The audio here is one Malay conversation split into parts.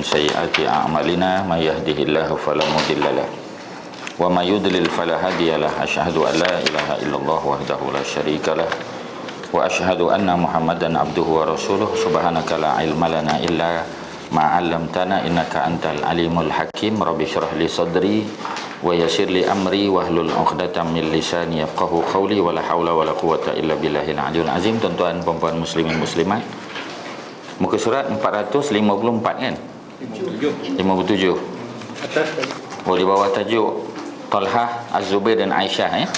ومن سيئات أعمالنا من يهده الله فلا مضل له وما يضلل فلا هادي له أشهد أن لا إله إلا الله وحده لا شريك له وأشهد أن محمدا عبده ورسوله سبحانك لا علم لنا إلا ما علمتنا إنك أنت العليم الحكيم رب اشرح لي صدري ويسر لي أمري واhlul 'uqdatam min lisani yafqahu qawli wala haula wala quwwata illa billahil aliyyil azim. Tuan-tuan puan-puan muslimin muslimat, muka surat 454 kan? 57. Atas. Oh, di bawah tajuk Talhah, Az-Zubair dan Aisyah ya.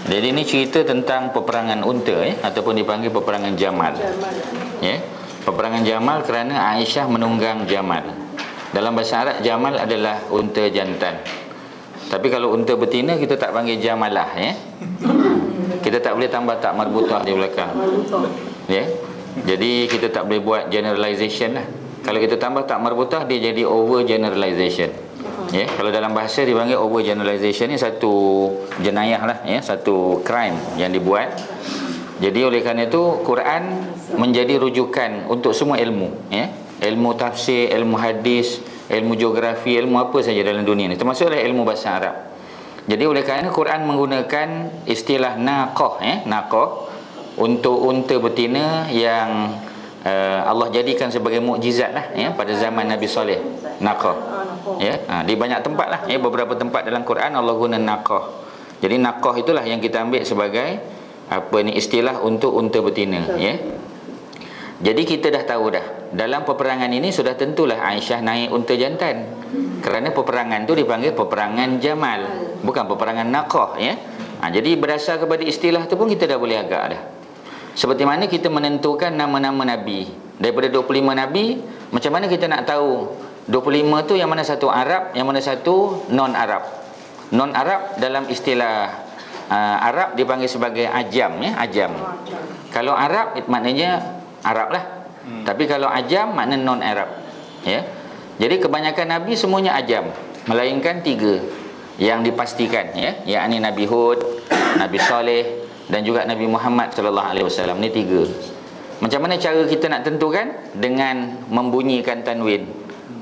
Jadi ini cerita tentang peperangan unta ataupun dipanggil peperangan Jamal. Ya. Peperangan Jamal kerana Aisyah menunggang Jamal. Dalam bahasa Arab Jamal adalah unta jantan. Tapi kalau unta betina kita tak panggil Jamalah ya. Kita tak boleh tambah tak marbutah di belakang. Ya. Jadi kita tak boleh buat generalization lah. Kalau kita tambah tak marbutah dia jadi over generalization. Ya, kalau dalam bahasa dipanggil over generalization ni satu jenayah lah ya, satu crime yang dibuat. Jadi oleh kerana itu Quran menjadi rujukan untuk semua ilmu ya. Ilmu tafsir, ilmu hadis, ilmu geografi, ilmu apa saja dalam dunia ni, termasuklah ilmu bahasa Arab. Jadi oleh kerana Quran menggunakan istilah naqah ya, naqah untuk unta betina yang Allah jadikan sebagai mukjizat lah ya pada zaman Nabi Saleh. Naqah ya, di banyak tempat lah ya, beberapa tempat dalam Quran Allah guna naqah. Jadi naqah itulah yang kita ambil sebagai istilah untuk unta betina ya. Jadi kita dah tahu dah dalam peperangan ini sudah tentulah Aisyah naik unta jantan. Kerana peperangan tu dipanggil peperangan Jamal, bukan peperangan naqah ya. Jadi berdasar kepada istilah tu pun kita dah boleh agak dah. Seperti mana kita menentukan nama-nama Nabi. Daripada 25 Nabi, macam mana kita nak tahu 25 tu yang mana satu Arab, yang mana satu non-Arab. Non-Arab dalam istilah Arab dipanggil sebagai ajam ya, ajam. Kalau Arab maknanya Arab lah. Tapi kalau ajam makna non-Arab ya. Jadi kebanyakan Nabi semuanya ajam, melainkan 3 yang dipastikan ya, yakni Nabi Hud, Nabi Saleh dan juga Nabi Muhammad sallallahu alaihi wasallam. Ni 3. Macam mana cara kita nak tentukan? Dengan membunyikan tanwin.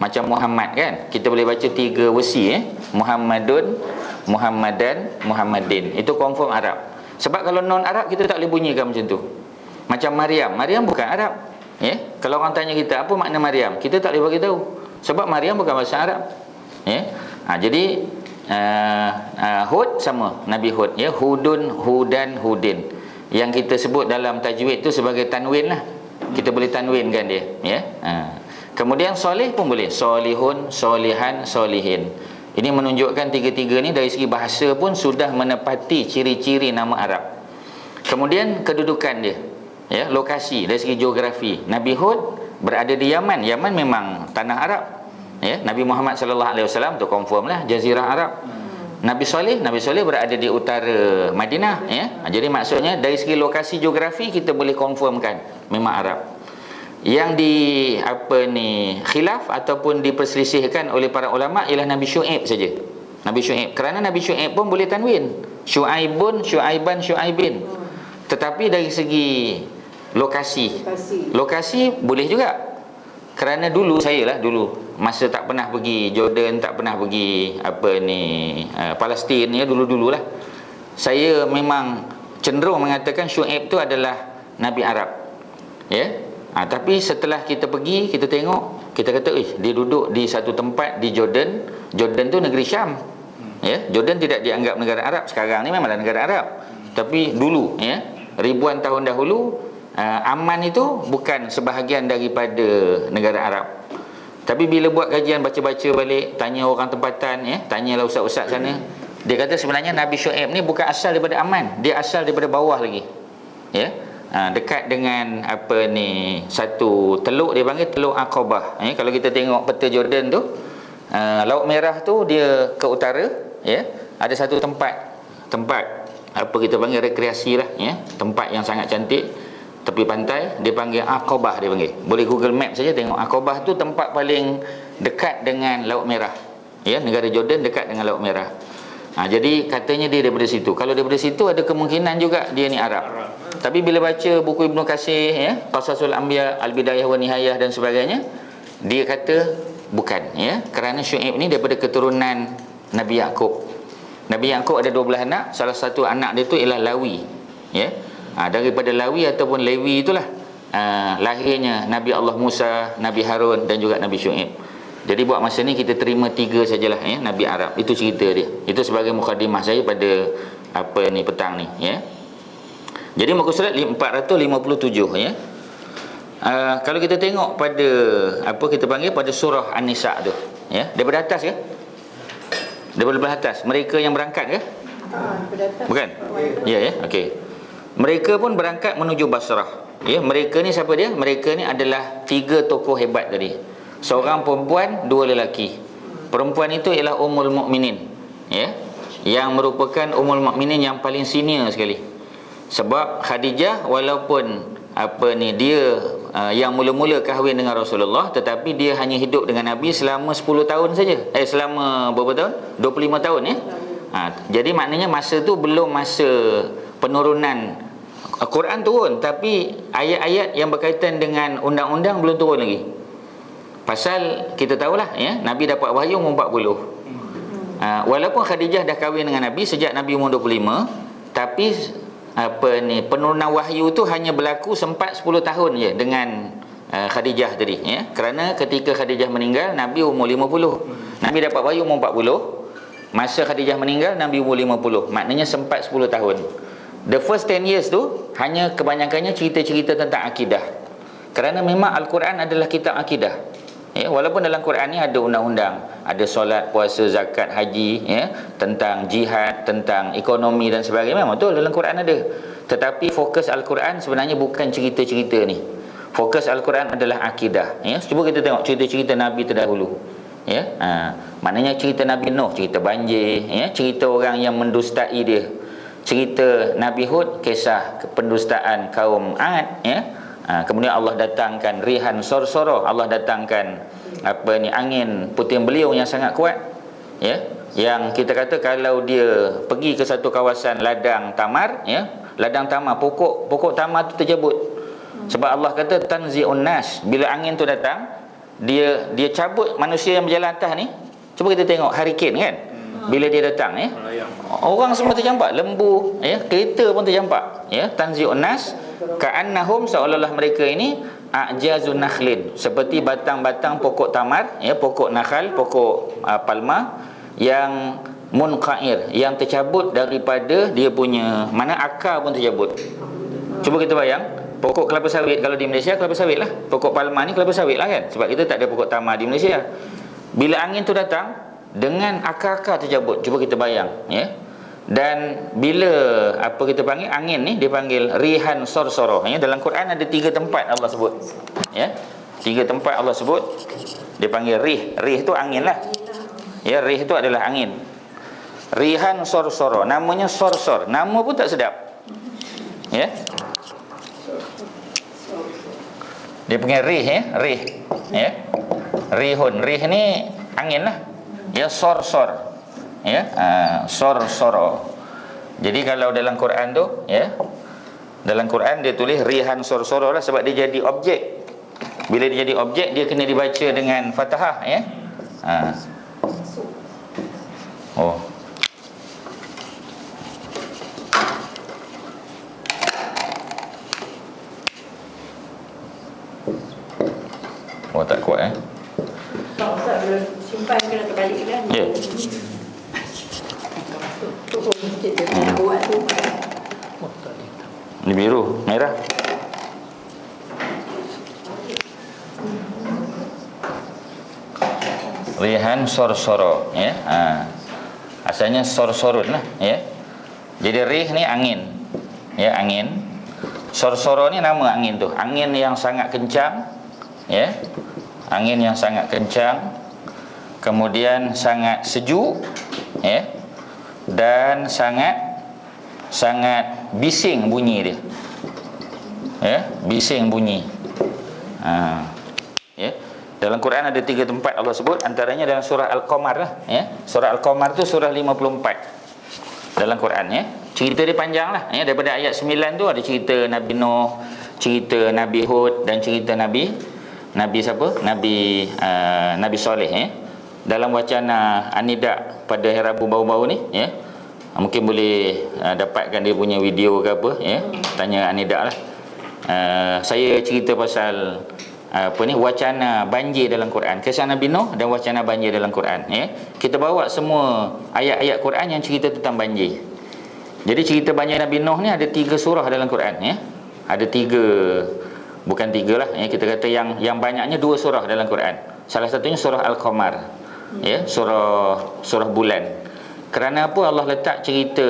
Macam Muhammad kan, kita boleh baca 3 versi Muhammadun, Muhammadan, Muhammadin. Itu confirm Arab. Sebab kalau non-Arab kita tak boleh bunyikan macam tu. Macam Maryam, Maryam bukan Arab ya. Kalau orang tanya kita apa makna Maryam, kita tak boleh bagi tahu. Sebab Maryam bukan bahasa Arab ya. Jadi Hud sama Nabi Hud ya, Hudun, Hudan, Hudin. Yang kita sebut dalam tajwid tu sebagai tanwin lah. Kita boleh tanwinkan dia ya. Kemudian Soleh pun boleh, Solihun, Solihan, Solihin. Ini menunjukkan 3-3 ni dari segi bahasa pun sudah menepati ciri-ciri nama Arab. Kemudian kedudukan dia ya, lokasi dari segi geografi. Nabi Hud berada di Yaman. Yaman memang tanah Arab ya. Nabi Muhammad sallallahu alaihi wasallam tu confirm lah jazirah Arab. Nabi Saleh berada di utara Madinah ya. Jadi maksudnya dari segi lokasi geografi kita boleh confirmkan memang Arab. Yang khilaf ataupun diperselisihkan oleh para ulama ialah Nabi Syuaib saja. Nabi Syuaib, kerana Nabi Syuaib pun boleh tanwin, Syuaibun, Syuaiban, Syuaibin. Tetapi dari segi lokasi boleh juga. Kerana dulu masa tak pernah pergi Jordan, tak pernah pergi Palestin ya, dulu-dululah. Saya memang cenderung mengatakan Syuaib tu adalah Nabi Arab. Ya. Tapi setelah kita pergi, kita tengok, kita kata dia duduk di satu tempat di Jordan. Jordan tu negeri Syam. Ya, Jordan tidak dianggap negara Arab. Sekarang ni memanglah negara Arab. Tapi dulu ya, ribuan tahun dahulu Amman itu bukan sebahagian daripada negara Arab. Tapi bila buat kajian, baca-baca balik, tanya orang tempatan ya, tanyalah ustaz-ustaz sana, dia kata sebenarnya Nabi Syuaib ni bukan asal daripada Amman, dia asal daripada bawah lagi. Ya. Dekat dengan satu teluk, dia panggil Teluk Aqabah ya. Kalau kita tengok peta Jordan tu, Laut Merah tu dia ke utara ya. Ada satu tempat kita panggil rekreasi lah ya, tempat yang sangat cantik tepi pantai, dia panggil Aqabah, dia panggil. Boleh Google Map saja tengok. Aqabah tu tempat paling dekat dengan Laut Merah ya, negara Jordan dekat dengan Laut Merah. Jadi katanya dia daripada situ. Kalau daripada situ ada kemungkinan juga dia ni Arab. Tapi bila baca buku Ibnu Katsir ya, Qasasul Anbiya, Al-Bidayah wa Nihayah dan sebagainya, dia kata bukan, ya, kerana Syuaib ni daripada keturunan Nabi Yaqub. Nabi Yaqub ada 12 anak, salah satu anak dia tu ialah Lawi, ya. Daripada Lawi ataupun Lewi itulah lahirnya Nabi Allah Musa, Nabi Harun dan juga Nabi Syuaib. Jadi buat masa ni kita terima 3 sajalah, ya, Nabi Arab. Itu cerita dia. Itu sebagai mukadimah saya pada petang ni, ya. Jadi muka surat 457, ya. Kalau kita tengok pada kita panggil pada surah An-Nisa tu, ya, daripada atas ke? Daripada atas. Mereka yang berangkat ke? Bukan? Ya, ya. Okey. Mereka pun berangkat menuju Basrah. Ya, mereka ni siapa dia? Mereka ni adalah 3 tokoh hebat tadi. Seorang perempuan, 2 lelaki. Perempuan itu ialah Ummul Mukminin, ya, yang merupakan Ummul Mukminin yang paling senior sekali. Sebab Khadijah walaupun dia yang mula-mula kahwin dengan Rasulullah, tetapi dia hanya hidup dengan Nabi selama 10 tahun saja. Selama berapa tahun? 25 tahun, ya. Jadi maknanya masa tu belum masa penurunan Quran turun, tapi ayat-ayat yang berkaitan dengan undang-undang belum turun lagi. Pasal kita tahulah, ya, Nabi dapat wahyu umur 40. Walaupun Khadijah dah kahwin dengan Nabi sejak Nabi umur 25, tapi penurunan wahyu tu hanya berlaku sempat 10 tahun je dengan Khadijah tadi, ya. Kerana ketika Khadijah meninggal Nabi umur 50. Nabi dapat wahyu umur 40. Masa Khadijah meninggal Nabi umur 50. Maknanya sempat 10 tahun. The first 10 years tu hanya kebanyakannya cerita-cerita tentang akidah. Kerana memang Al-Quran adalah kitab akidah, ya, walaupun dalam Quran ni ada undang-undang, ada solat, puasa, zakat, haji, ya, tentang jihad, tentang ekonomi dan sebagainya, memang betul dalam Quran ada. Tetapi fokus Al-Quran sebenarnya bukan cerita-cerita ni. Fokus Al-Quran adalah akidah, ya. Cuba kita tengok cerita-cerita Nabi terdahulu, ya. Maknanya cerita Nabi Nuh, cerita banjir, ya, cerita orang yang mendustai dia. Cerita Nabi Hud, kisah pendustaan kaum Ad, ya. Kemudian Allah datangkan rihan sorsoro, Allah datangkan angin puting beliung yang sangat kuat, ya, yang kita kata kalau dia pergi ke satu kawasan ladang tamar, ya, ladang tamar, pokok tamar tu terjabut. Sebab Allah kata tanzi'un nas, bila angin tu datang dia cabut manusia yang berjalan atas ni. Cuba kita tengok hurricane, kan, bila dia datang, ya, orang semua tercampak, lembu, ya, kereta pun tercampak, ya. Tanzi'un nas ka'annahum, seolah-olah mereka ini a'jazun nakhlin, seperti batang-batang pokok tamar, ya, pokok nakhal, pokok palma yang munqair, yang tercabut daripada dia punya mana akar pun tercabut. Cuba kita bayang pokok kelapa sawit, kalau di Malaysia kelapa sawit lah, pokok palma ni kelapa sawit lah, kan, sebab kita tak ada pokok tamar di Malaysia. Bila angin tu datang dengan akar-akar tercabut, cuba kita bayang, ya. Dan bila kita panggil angin ni dipanggil rihan sorsoro, ya. Dalam Quran ada 3 tempat Allah sebut, ya, 3 tempat Allah sebut dipanggil rih tu angin lah, ya, rih tu adalah angin. Rihan sorsoro, namanya sorsor, nama pun tak sedap, ya. Dia panggil rih, ya, rih, ya. Rihun, rih ni angin lah, ya, sorsor, ya, sorsoro. Jadi kalau dalam Quran tu, ya, dalam Quran dia tulis rihan sorsoro lah, sebab dia jadi objek. Bila dia jadi objek, dia kena dibaca dengan fathah, ya. Tak kuat, Tak usah simpan ke nak terbalik kan. Ya. Buat tu. Ini biru, merah. Rihan sorsoro, ya. Asalnya sorsorun lah, ya. Jadi rih ni angin, ya, angin. Sorsoro ni nama angin tu, angin yang sangat kencang, ya. Angin yang sangat kencang, kemudian sangat sejuk, ya, dan sangat bising bunyi dia, ya, bising bunyi. Ya, dalam Quran ada 3 tempat Allah sebut, antaranya dalam surah Al-Qamar lah, ya. Surah Al-Qamar tu surah 54 dalam Quran, ya. Cerita dia panjang lah, ya. Daripada ayat 9 tu ada cerita Nabi Nuh, cerita Nabi Hud dan cerita Nabi Nabi siapa? Nabi Soleh dalam wacana An-Nida pada hari Rabu baru-baru ni mungkin boleh dapatkan dia punya video ke apa tanya An-Nida lah. Saya cerita pasal wacana banjir dalam Quran, kisah Nabi Nuh dan wacana banjir dalam Quran kita bawa semua ayat-ayat Quran yang cerita tentang banjir. Jadi cerita banjir Nabi Nuh ni ada 3 surah dalam Quran ada 3, bukan 3 lah kita kata yang banyaknya 2 surah dalam Quran. Salah satunya surah Al-Qamar surah bulan. Kerana apa Allah letak cerita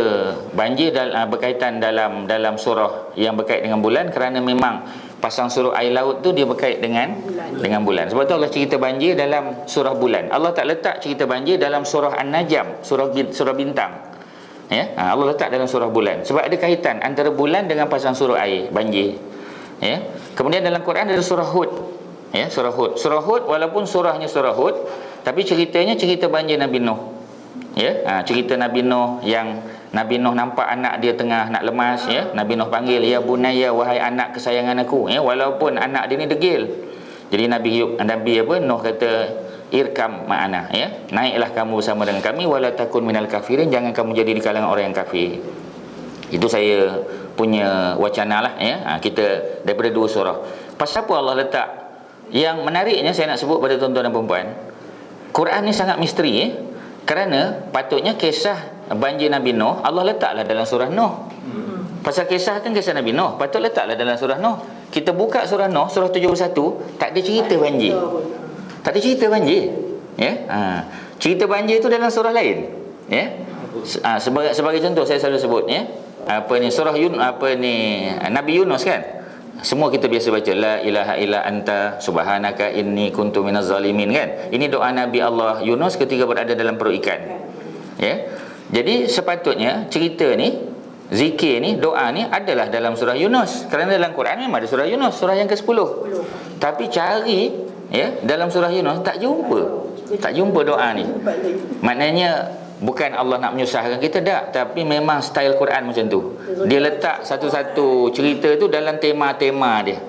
banjir berkaitan dalam surah yang berkait dengan bulan? Kerana memang pasang surut air laut tu dia berkait dengan bulan. Sebab tu Allah cerita banjir dalam surah bulan. Allah tak letak cerita banjir dalam surah An-Najm, surah bintang. Allah letak dalam surah bulan sebab ada kaitan antara bulan dengan pasang surut air banjir. Kemudian dalam Quran ada surah Hud. Surah Hud walaupun surahnya surah Hud, tapi ceritanya cerita banjir Nabi Nuh. Cerita Nabi Nuh yang Nabi Nuh nampak anak dia tengah nak lemas Nabi Nuh panggil, ya bunayya, wahai anak kesayangan aku walaupun anak dia ni degil. Jadi Nabi Nuh kata, irkam ma'ana naiklah kamu bersama dengan kami, wala takun minal kafirin, jangan kamu jadi di kalangan orang yang kafir. Itu saya punya wacana lah kita daripada 2 surah. Pasal apa Allah letak? Yang menariknya saya nak sebut pada tuan-tuan dan puan-puan, Quran ni sangat misteri kerana patutnya kisah banjir Nabi Nuh Allah letaklah dalam surah Nuh. Pasal kisah kan kisah Nabi Nuh, patut letaklah dalam surah Nuh. Kita buka surah Nuh, surah 71, tak ada cerita banjir. Tak ada cerita banjir. Cerita banjir tu dalam surah lain. Sebagai contoh saya selalu sebut surah Nabi Yunus kan. Semua kita biasa baca la ilaha illa anta subhanaka inni kuntu minaz zalimin kan. Ini doa Nabi Allah Yunus ketika berada dalam perut ikan. Jadi sepatutnya cerita ni, zikir ni, doa ni adalah dalam surah Yunus. Kerana dalam Quran memang ada surah Yunus, surah yang ke-10. Tapi cari dalam surah Yunus tak jumpa doa ni. Maknanya bukan Allah nak menyusahkan kita, tak, tapi memang style Quran macam tu. Dia letak satu-satu cerita tu dalam tema-tema dia.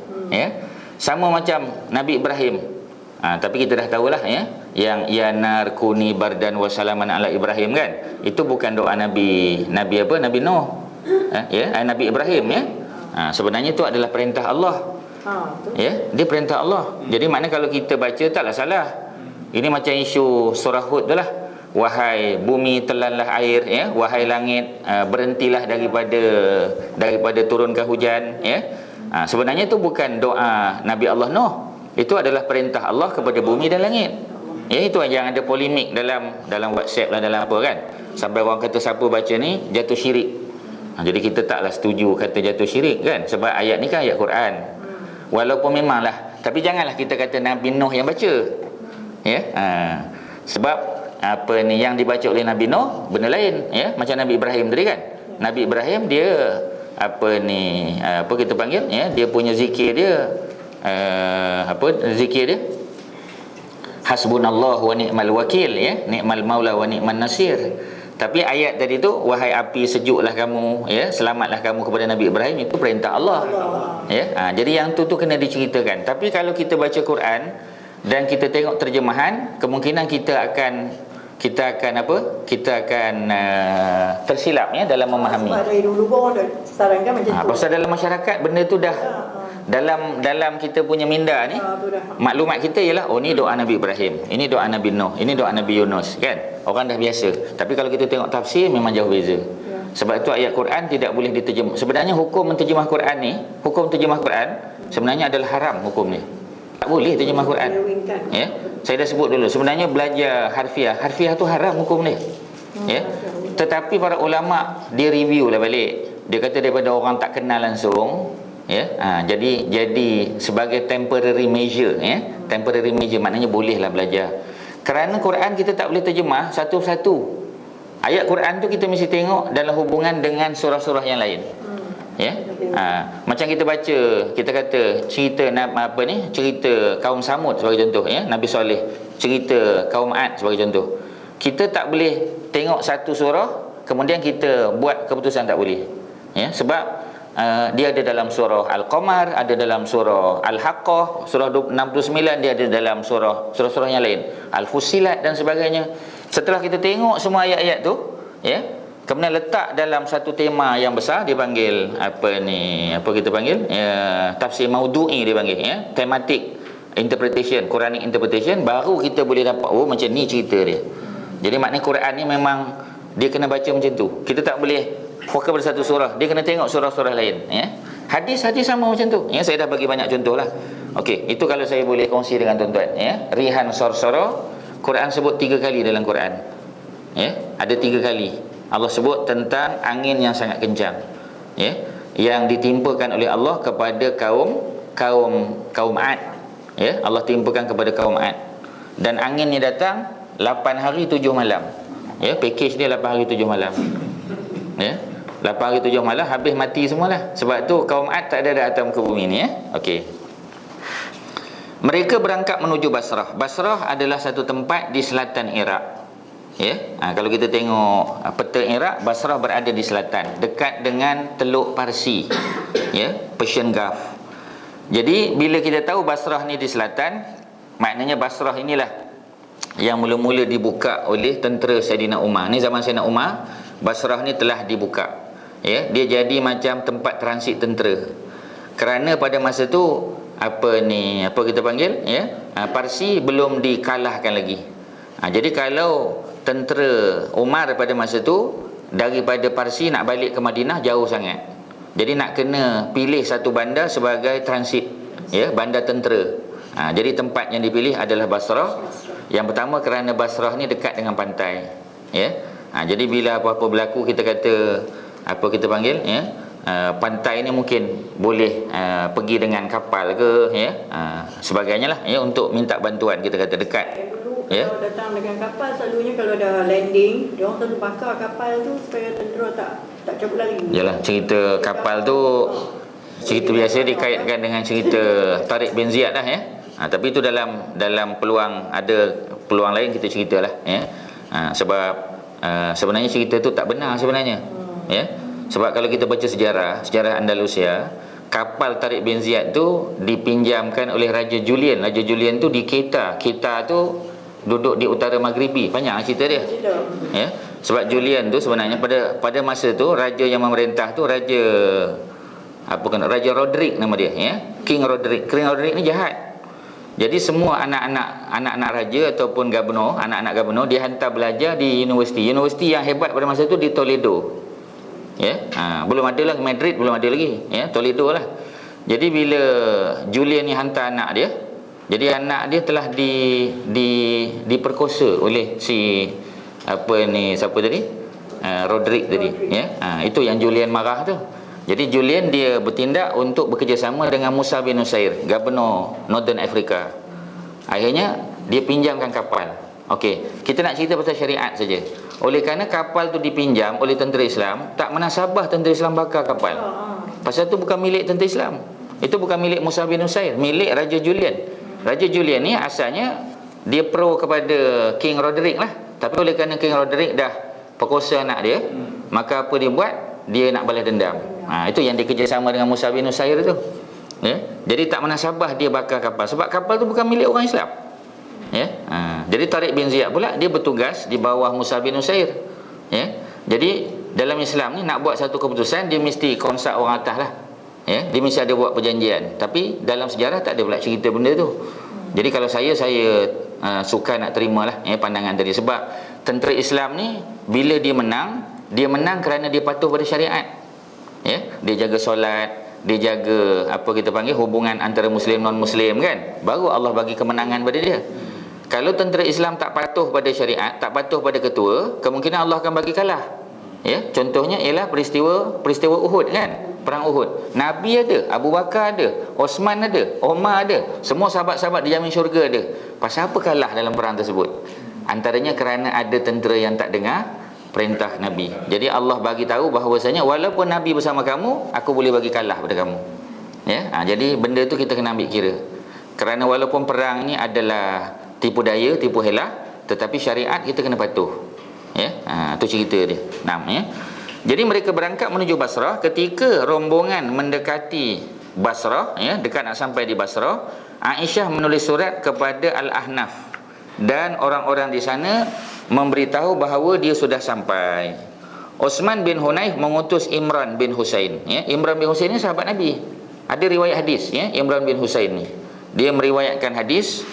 Sama macam Nabi Ibrahim. Tapi kita dah tahulah yang ya nar kuni bardan wa salaman ala Ibrahim kan. Itu bukan doa Nabi Nuh. Nabi Ibrahim sebenarnya itu adalah perintah Allah. Dia perintah Allah. Jadi makna kalau kita baca taklah salah. Ini macam isu surah Hud tu lah. Wahai bumi telanlah air, wahai langit berhentilah daripada turunkan hujan. Sebenarnya itu bukan doa Nabi Allah Nuh. Itu adalah perintah Allah kepada bumi dan langit. Itu yang ada polemik dalam WhatsApp lah, dalam apa kan. Sampai orang kata siapa baca ni jatuh syirik. Jadi kita taklah setuju kata jatuh syirik kan, sebab ayat ni kan ayat Quran. Walaupun memanglah, tapi janganlah kita kata Nabi Nuh yang baca. Sebab yang dibaca oleh Nabi Nuh benda lain, macam Nabi Ibrahim tadi kan. Nabi Ibrahim dia kita panggil dia punya zikir dia zikir dia hasbunallah wa ni'mal wakil, ni'mal maula wa ni'man nasir. Tapi ayat tadi tu, wahai api sejuklah kamu, selamatlah kamu, kepada Nabi Ibrahim, itu perintah Allah. Jadi yang tu kena diceritakan. Tapi kalau kita baca Quran dan kita tengok terjemahan, kemungkinan kita akan tersilap dalam memahami. Sebab dari dulu pun orang dah sarankan macam tu. Pasal dalam masyarakat benda tu dah dalam kita punya minda ni, maklumat kita ialah ni doa Nabi Ibrahim, ini doa Nabi Nuh, ini doa Nabi Yunus kan. Orang dah biasa. Tapi kalau kita tengok tafsir memang jauh beza. Sebab itu ayat Quran tidak boleh diterjemah. Sebenarnya hukum menterjemah Quran ni, hukum terjemah Quran sebenarnya adalah haram hukum ni. Tak boleh terjemah Quran. Saya dah sebut dulu, sebenarnya belajar harfiah tu haram hukum dia. Tetapi para ulama dia review lah balik. Dia kata daripada orang tak kenal langsung, jadi sebagai temporary measure, temporary measure maknanya bolehlah belajar. Kerana Quran kita tak boleh terjemah satu-satu. Ayat Quran tu kita mesti tengok dalam hubungan dengan surah-surah yang lain. Macam kita baca, kita kata cerita cerita kaum Samud sebagai contoh, Nabi Soleh, cerita kaum Ad sebagai contoh. Kita tak boleh tengok satu surah kemudian kita buat keputusan, tak boleh. Sebab dia ada dalam surah Al-Qamar, ada dalam surah Al-Haqqah, surah 69, dia ada dalam surah-surah yang lain, Al-Fussilat dan sebagainya. Setelah kita tengok semua ayat-ayat tu, ya, kemudian letak dalam satu tema yang besar, dipanggil apa kita panggil, tafsir maudu'i dipanggil, ya, thematic interpretation, Quranic interpretation, baru kita boleh dapat macam ni cerita dia. Jadi maknanya Quran ni memang dia kena baca macam tu. Kita tak boleh fokus pada satu surah, dia kena tengok surah-surah lain, ya. Hadis sama macam tu, ya. Saya dah bagi banyak contoh lah. Okey, itu kalau saya boleh kongsi dengan tuan-tuan, ya. Rihan Sarsara, Quran sebut 3 kali dalam Quran, ya. Ada 3 kali Allah sebut tentang angin yang sangat kencang, ya, yang ditimpakan oleh Allah kepada kaum Ad, ya. Allah timpakan kepada kaum Ad, dan angin ni datang 8 hari 7 malam, ya. Package dia 8 hari 7 malam, ya. 8 hari 7 malam habis mati semualah. Sebab tu kaum Ad tak ada atas muka bumi ni, ya. Okey. Mereka berangkat menuju Basrah. Basrah adalah satu tempat di selatan Iraq, ya. Kalau kita tengok peta Iraq, Basrah berada di selatan, dekat dengan Teluk Parsi, ya, Persian Gulf. Jadi bila kita tahu Basrah ni di selatan, maknanya Basrah inilah yang mula-mula dibuka oleh tentera Saidina Umar. Ni zaman Saidina Umar, Basrah ni telah dibuka, ya. Dia jadi macam tempat transit tentera. Kerana pada masa tu apa kita panggil, ya, Parsi belum dikalahkan lagi. Jadi kalau tentera Umar pada masa tu daripada Parsi nak balik ke Madinah jauh sangat. Jadi nak kena pilih satu bandar sebagai transit, ya, bandar tentera. Jadi tempat yang dipilih adalah Basrah. Yang pertama kerana Basrah ni dekat dengan pantai, ya. Jadi bila apa-apa berlaku, kita kata apa kita panggil, ya, pantai ni mungkin boleh pergi dengan kapal ke, ya, sebagainya lah, ya, untuk minta bantuan, kita kata dekat, Dulu ya. kalau datang dengan kapal, selalunya kalau dah landing, dia orang selalu bakar kapal tu supaya tentera tak cabut lari. Yalah, cerita kapal tu cerita biasa dikaitkan dengan cerita Tariq bin Ziyad lah, ya. Tapi itu dalam peluang, ada peluang lain kita ceritalah, ya. Sebab sebenarnya cerita tu tak benar sebenarnya, ya. Sebab kalau kita baca sejarah Andalusia, kapal Tariq bin Ziyad tu dipinjamkan oleh Raja Julian. Raja Julian tu di Keita. Keita tu duduk di utara Maghribi. Panjang cerita dia, ya. Sebab Julian tu sebenarnya pada masa tu raja yang memerintah tu Raja Roderick nama dia, ya. King Roderick ni jahat. Jadi semua anak-anak raja ataupun gubernur, anak-anak gubernur dia hantar belajar di universiti yang hebat pada masa tu di Toledo, ya. Belum ada lah Madrid, belum ada lagi, ya, Toledo lah. Jadi bila Julian ni hantar anak dia, jadi anak dia telah diperkosa oleh siapa tadi, Roderick tadi, ya. Itu yang Julian marah tu. Jadi Julian dia bertindak untuk bekerjasama dengan Musa bin Nusair, gubernur Northern Africa. Akhirnya dia pinjamkan kapal. Okey, kita nak cerita pasal syariat saja. Oleh kerana kapal tu dipinjam oleh tentera Islam, tak menasabah tentera Islam bakar kapal. Pasal tu bukan milik tentera Islam. Itu bukan milik Musa bin Nusair, milik Raja Julian. Raja Julian ni asalnya dia pro kepada King Roderick lah. Tapi oleh kerana King Roderick dah perkosa anak dia, maka apa dia buat? Dia nak balas dendam. Itu yang dia kerjasama dengan Musa bin Nusair tu, ya. Jadi tak menasabah dia bakar kapal, sebab kapal tu bukan milik orang Islam, ya. Jadi Tariq bin Ziyad pula dia bertugas di bawah Musa bin Nusair, ya. Jadi dalam Islam ni nak buat satu keputusan, dia mesti konsult orang atas lah, ya. Dia mesti ada buat perjanjian. Tapi dalam sejarah tak ada pula cerita benda tu. Jadi kalau saya suka nak terimalah, ya, pandangan tadi. Sebab tentera Islam ni bila dia menang kerana dia patuh pada syariat, ya. Dia jaga solat, dia jaga apa kita panggil hubungan antara muslim non muslim, kan. Baru Allah bagi kemenangan pada dia. Kalau tentera Islam tak patuh pada syariat, tak patuh pada ketua, kemungkinan Allah akan bagi kalah, ya. Contohnya ialah peristiwa Uhud, kan. Perang Uhud. Nabi ada, Abu Bakar ada, Osman ada, Omar ada, semua sahabat-sahabat dijamin syurga ada. Pasal apa kalah dalam perang tersebut? Antaranya kerana ada tentera yang tak dengar perintah Nabi. Jadi Allah bagi tahu bahawasanya walaupun Nabi bersama kamu, aku boleh bagi kalah pada kamu, ya. Jadi benda tu kita kena ambil kira. Kerana walaupun perang ni adalah tipu daya, tipu helah, tetapi syariat kita kena patuh, ya. Itu cerita dia. Ya. Jadi mereka berangkat menuju Basrah. Ketika rombongan mendekati Basrah, ya, dekat nak sampai di Basrah, Aisyah menulis surat kepada Al-Ahnaf dan orang-orang di sana memberitahu bahawa dia sudah sampai. Osman bin Hunayf mengutus Imran bin Husain, ya. Imran bin Husain ni sahabat Nabi. Ada riwayat hadis, ya, Imran bin Husain ni. Dia meriwayatkan hadis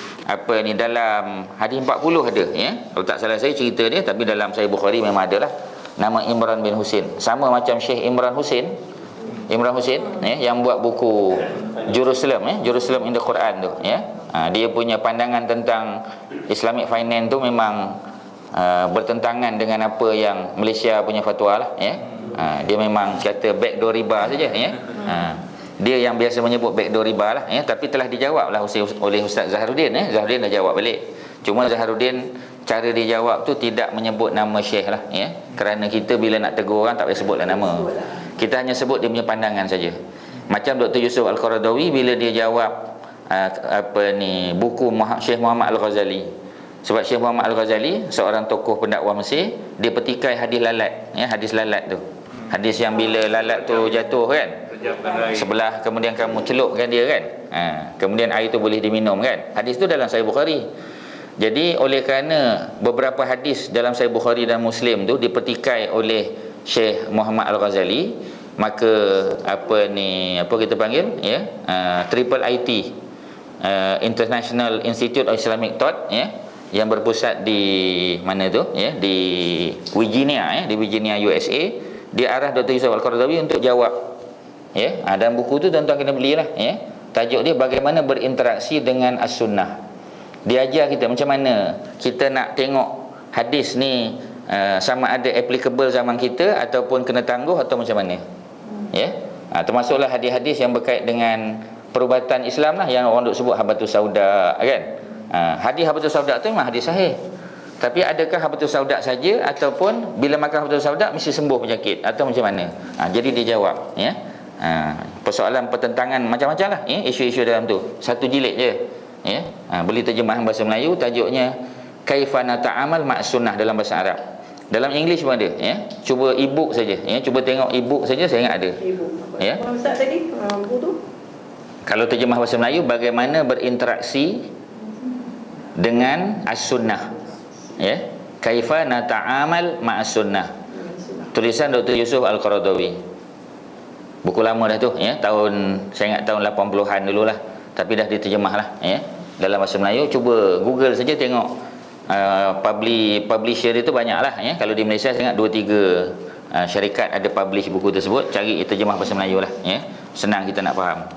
dalam hadis 40 ada, ya. Kalau tak salah saya cerita dia, tapi dalam Sahih Bukhari memang ada lah. Nama Imran bin Husain. Sama macam Syekh Imran Husain, ya, yang buat buku Jerusalem, ya, Jerusalem in the Quran tu, ya. Dia punya pandangan tentang Islamic finance tu memang bertentangan dengan apa yang Malaysia punya fatwa lah, ya. Dia memang kata backdoor riba saja, ya. Dia yang biasa menyebut backdoor riba lah, ya. Tapi telah dijawab lah oleh Ustaz Zaharuddin, ya. Zaharuddin dah jawab balik. Cuma Zaharuddin cara dia jawab tu tidak menyebut nama Syekh lah, ya. Kerana kita bila nak tegur orang tak payah sebutlah nama. Kita hanya sebut dia punya pandangan saja. Macam Dr. Yusuf Al-Qaradawi bila dia jawab buku Syekh Muhammad Al-Ghazali. Sebab Syekh Muhammad Al-Ghazali seorang tokoh pendakwah Mesir, dia petikai hadis lalat, ya, hadis lalat tu. Hadis yang bila lalat tu jatuh kan, sebelah kemudian kamu celupkan dia kan, kemudian air tu boleh diminum kan. Hadis tu dalam Sahih Bukhari. Jadi oleh kerana beberapa hadis dalam Sahih Bukhari dan Muslim tu dipetikai oleh Syekh Muhammad Al-Ghazali, maka apa kita panggil, ya, Triple IT, International Institute of Islamic Thought, ya, yang berpusat di mana tu, ya, di Virginia, ya, di Virginia USA. Dia arah Dr. Yusuf Al-Qaradawi untuk jawab, ya. Dan buku tu tuan-tuan kena belilah, ya. Tajuk dia bagaimana berinteraksi dengan as-sunnah. Dia ajar kita macam mana kita nak tengok hadis ni sama ada applicable zaman kita ataupun kena tangguh atau macam mana, ya. Termasuklah hadis-hadis yang berkait dengan perubatan Islam lah, yang orang duk sebut habatus sauda kan. Hadis habatus sauda tu memang hadis sahih. Tapi adakah habatus sauda saja ataupun bila makan habatus sauda mesti sembuh penyakit atau macam mana? Jadi dia jawab, ya. Persoalan pertentangan macam-macam lah, ya, isu-isu dalam tu. Satu jilid je, ya. Beli terjemahan bahasa Melayu, tajuknya Kaifa Nata'amal Ma'as Sunnah dalam bahasa Arab. Dalam English pun ada, ya. Cuba e-book saja, ya. Cuba tengok e-book saja, saya ingat ada. Ya. Ustaz tadi buku tu. Kalau terjemah bahasa Melayu, bagaimana berinteraksi dengan as-sunnah, ya. Kaifa Nata'amal Ma'as Sunnah. Tulisan Dr. Yusuf Al-Qaradawi. Buku lama dah tu, ya. Saya ingat tahun 80-an dululah. Tapi dah diterjemah lah, ya, dalam bahasa Melayu. Cuba Google saja tengok publisher dia tu banyak lah, ya. Kalau di Malaysia saya ingat 2-3 syarikat ada publish buku tersebut. Cari terjemah bahasa Melayu lah, ya. Senang kita nak faham.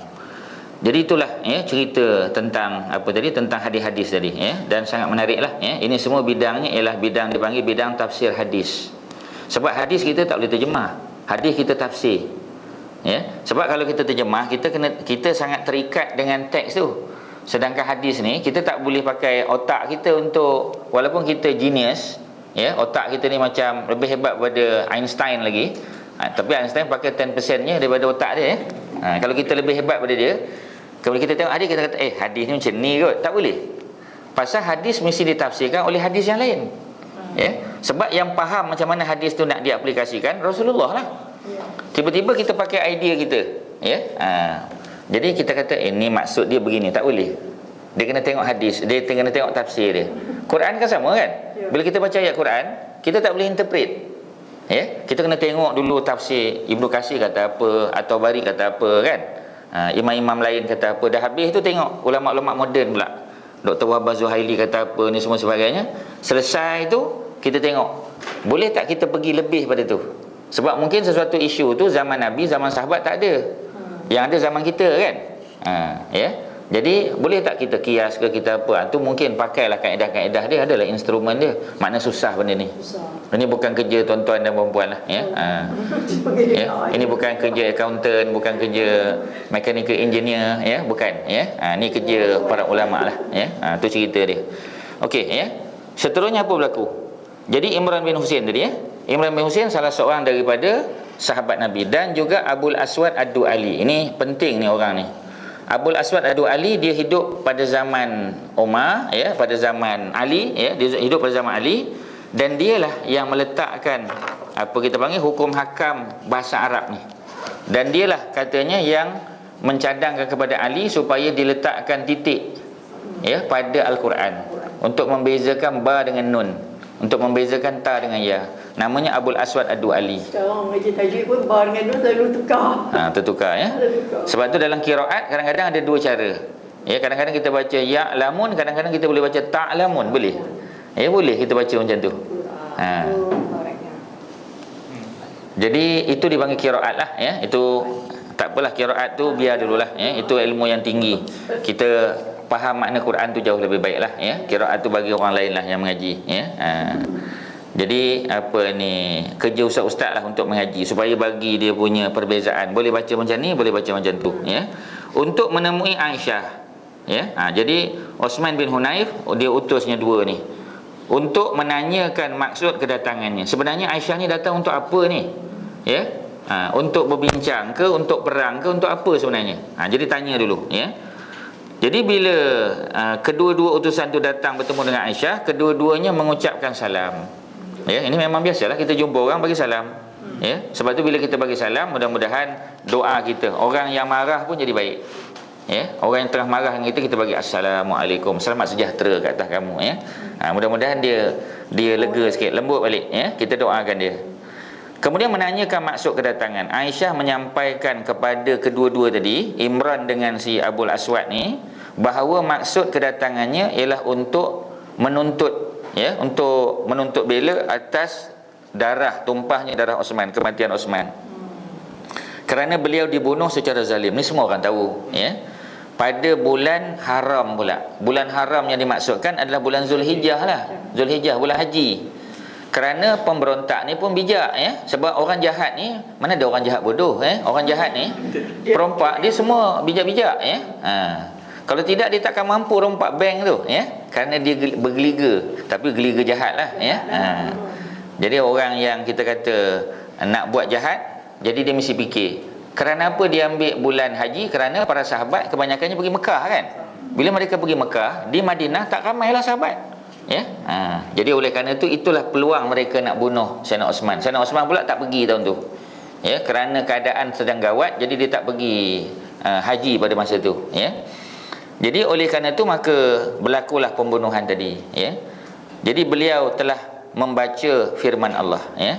Jadi itulah, ya, cerita tentang tentang hadis-hadis tadi, ya. Dan sangat menarik lah, ya. Ini semua bidangnya ialah bidang dipanggil bidang tafsir hadis. Sebab hadis kita tak boleh terjemah, hadis kita tafsir, ya. Sebab kalau kita terjemah, kita sangat terikat dengan teks tu. Sedangkan hadis ni kita tak boleh pakai otak kita untuk, walaupun kita genius, ya, otak kita ni macam lebih hebat daripada Einstein lagi, tapi Einstein pakai 10%-nya daripada otak dia, ya. Kalau kita lebih hebat daripada dia, kalau kita tengok hadis, kita kata hadis ni macam ni kot. Tak boleh. Pasal hadis mesti ditafsirkan oleh hadis yang lain, ya. Sebab yang faham macam mana hadis tu nak diaplikasikan Rasulullah lah. Tiba-tiba kita pakai idea kita, ya. Jadi kita kata ni maksud dia begini, tak boleh. Dia kena tengok hadis, dia kena tengok tafsir dia. Quran kan sama kan? Bila kita baca ayat Quran, kita tak boleh interpret, ya. Kita kena tengok dulu tafsir Ibnu Katsir kata apa, atau Bari kata apa kan. Imam-imam lain kata apa. Dah habis tu tengok ulama-ulama moden pula, Dr. Wahbah Zuhaili kata apa, ni semua sebagainya. Selesai tu kita tengok, boleh tak kita pergi lebih pada tu. Sebab mungkin sesuatu isu tu zaman Nabi, zaman sahabat tak ada, yang ada zaman kita kan. Ya. Jadi boleh tak kita kias ke kita apa? Tu mungkin pakailah kaedah-kaedah dia, adalah instrumen dia. Makna susah benda ni. Ini bukan kerja tuan-tuan dan puan-puan lah, ya. Ya. Ini bukan kerja accountant, bukan kerja mechanical engineer, ya, bukan, ya. Ni kerja para ulama lah, ya. Tu cerita dia. Okey, ya. Seterusnya apa berlaku? Jadi Imran bin Husain tadi, ya. Imran bin Husain salah seorang daripada sahabat Nabi, dan juga Abul Aswad Ad-Du'ali. Ini penting ni orang ni. Abul Aswad Ad-Du'ali dia hidup pada zaman Umar, ya, pada zaman Ali, ya, dia hidup pada zaman Ali, dan dialah yang meletakkan apa kita panggil hukum hakam bahasa Arab ni. Dan dialah katanya yang mencadangkan kepada Ali supaya diletakkan titik pada Al-Quran untuk membezakan ba dengan nun, untuk membezakan ta dengan ya. Namanya Abul Aswad Ad-Du'ali. Sekarang mengaji tajwid pun bar dengan nun selalu tukar. Tertukar ya. Sebab tu dalam qiraat kadang-kadang ada dua cara. Ya, kadang-kadang kita baca ya lamun, kadang-kadang kita boleh baca ta lamun, boleh. Boleh kita baca macam tu. Jadi itu dipanggil qiraat lah ya. Itu tak apalah, qiraat tu biar dululah ya. Itu ilmu yang tinggi. Kita faham makna Quran tu jauh lebih baik lah ya. Qiraat tu bagi orang lain lah yang mengaji ya. Jadi apa ni, kerja ustaz-ustaz lah untuk mengaji supaya bagi dia punya perbezaan. Boleh baca macam ni, boleh baca macam tu ya. Untuk menemui Aisyah ya. Jadi Osman bin Hunayf dia utusnya dua ni untuk menanyakan maksud kedatangannya. Sebenarnya Aisyah ni datang untuk apa ni? Ya. Untuk berbincang ke, untuk perang ke, untuk apa sebenarnya? Jadi tanya dulu ya. Jadi bila kedua-dua utusan tu datang bertemu dengan Aisyah, kedua-duanya mengucapkan salam. Ya, ini memang biasalah kita jumpa orang bagi salam. Ya, sebab tu bila kita bagi salam, mudah-mudahan doa kita, orang yang marah pun jadi baik. Ya, orang yang tengah marah dengan kita bagi assalamualaikum, selamat sejahtera kat atas kamu ya. Mudah-mudahan dia lega sikit, lembut balik ya. Kita doakan dia. Kemudian menanyakan maksud kedatangan. Aisyah menyampaikan kepada kedua-dua tadi, Imran dengan si Abul Aswad ni, bahawa maksud kedatangannya ialah untuk menuntut ya, untuk menuntut bela atas tumpahnya darah Osman, kematian Osman. Kerana beliau dibunuh secara zalim. Ni semua orang tahu ya. Pada bulan haram pula. Bulan haram yang dimaksudkan adalah bulan Zulhijjah lah. Zulhijjah, bulan haji. Kerana pemberontak ni pun bijak ya. Sebab orang jahat ni, mana ada orang jahat bodoh orang jahat ni, perompak dia semua bijak-bijak ya. Kalau tidak dia takkan mampu rompak bank tu ya. Kerana dia bergeliga, tapi geliga jahat lah ya. Jadi orang yang kita kata nak buat jahat, jadi dia mesti fikir, kerana apa dia ambil bulan haji? Kerana para sahabat kebanyakannya pergi Mekah kan. Bila mereka pergi Mekah, di Madinah tak ramailah sahabat ya. Jadi oleh kerana itu, itulah peluang mereka nak bunuh Sayyidina Osman. Sayyidina Osman pula tak pergi tahun tu ya, kerana keadaan sedang gawat. Jadi dia tak pergi haji pada masa tu ya. Jadi oleh kerana itu maka berlakulah pembunuhan tadi ya. Jadi beliau telah membaca firman Allah ya.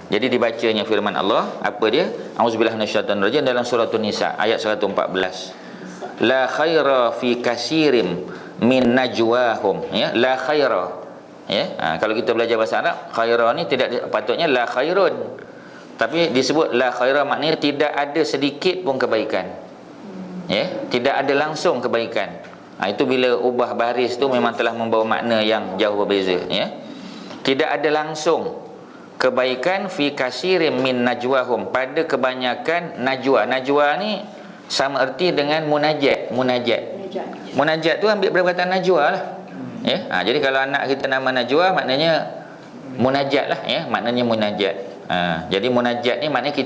Jadi dibacanya firman Allah, apa dia? Auzubillahi minasyaitonir rajim, dalam surah An-Nisa ayat 114. La khaira fi katsirin min najwahum ya. La khaira ya. Kalau kita belajar bahasa Arab, khaira ni tidak patutnya la khairun, tapi disebut la khaira, maknanya tidak ada sedikit pun kebaikan ya, tidak ada langsung kebaikan. Itu bila ubah baris tu memang telah membawa makna yang jauh berbeza ya. Tidak ada langsung kebaikan fi katsirin min najwahum, pada kebanyakan najwa. Najwa ni sama erti dengan munajat. Munajat tu ambil perkataan najwa lah ya. Jadi kalau anak kita nama najwa, maknanya munajat lah ya, maknanya munajat. Jadi munajat ni maknanya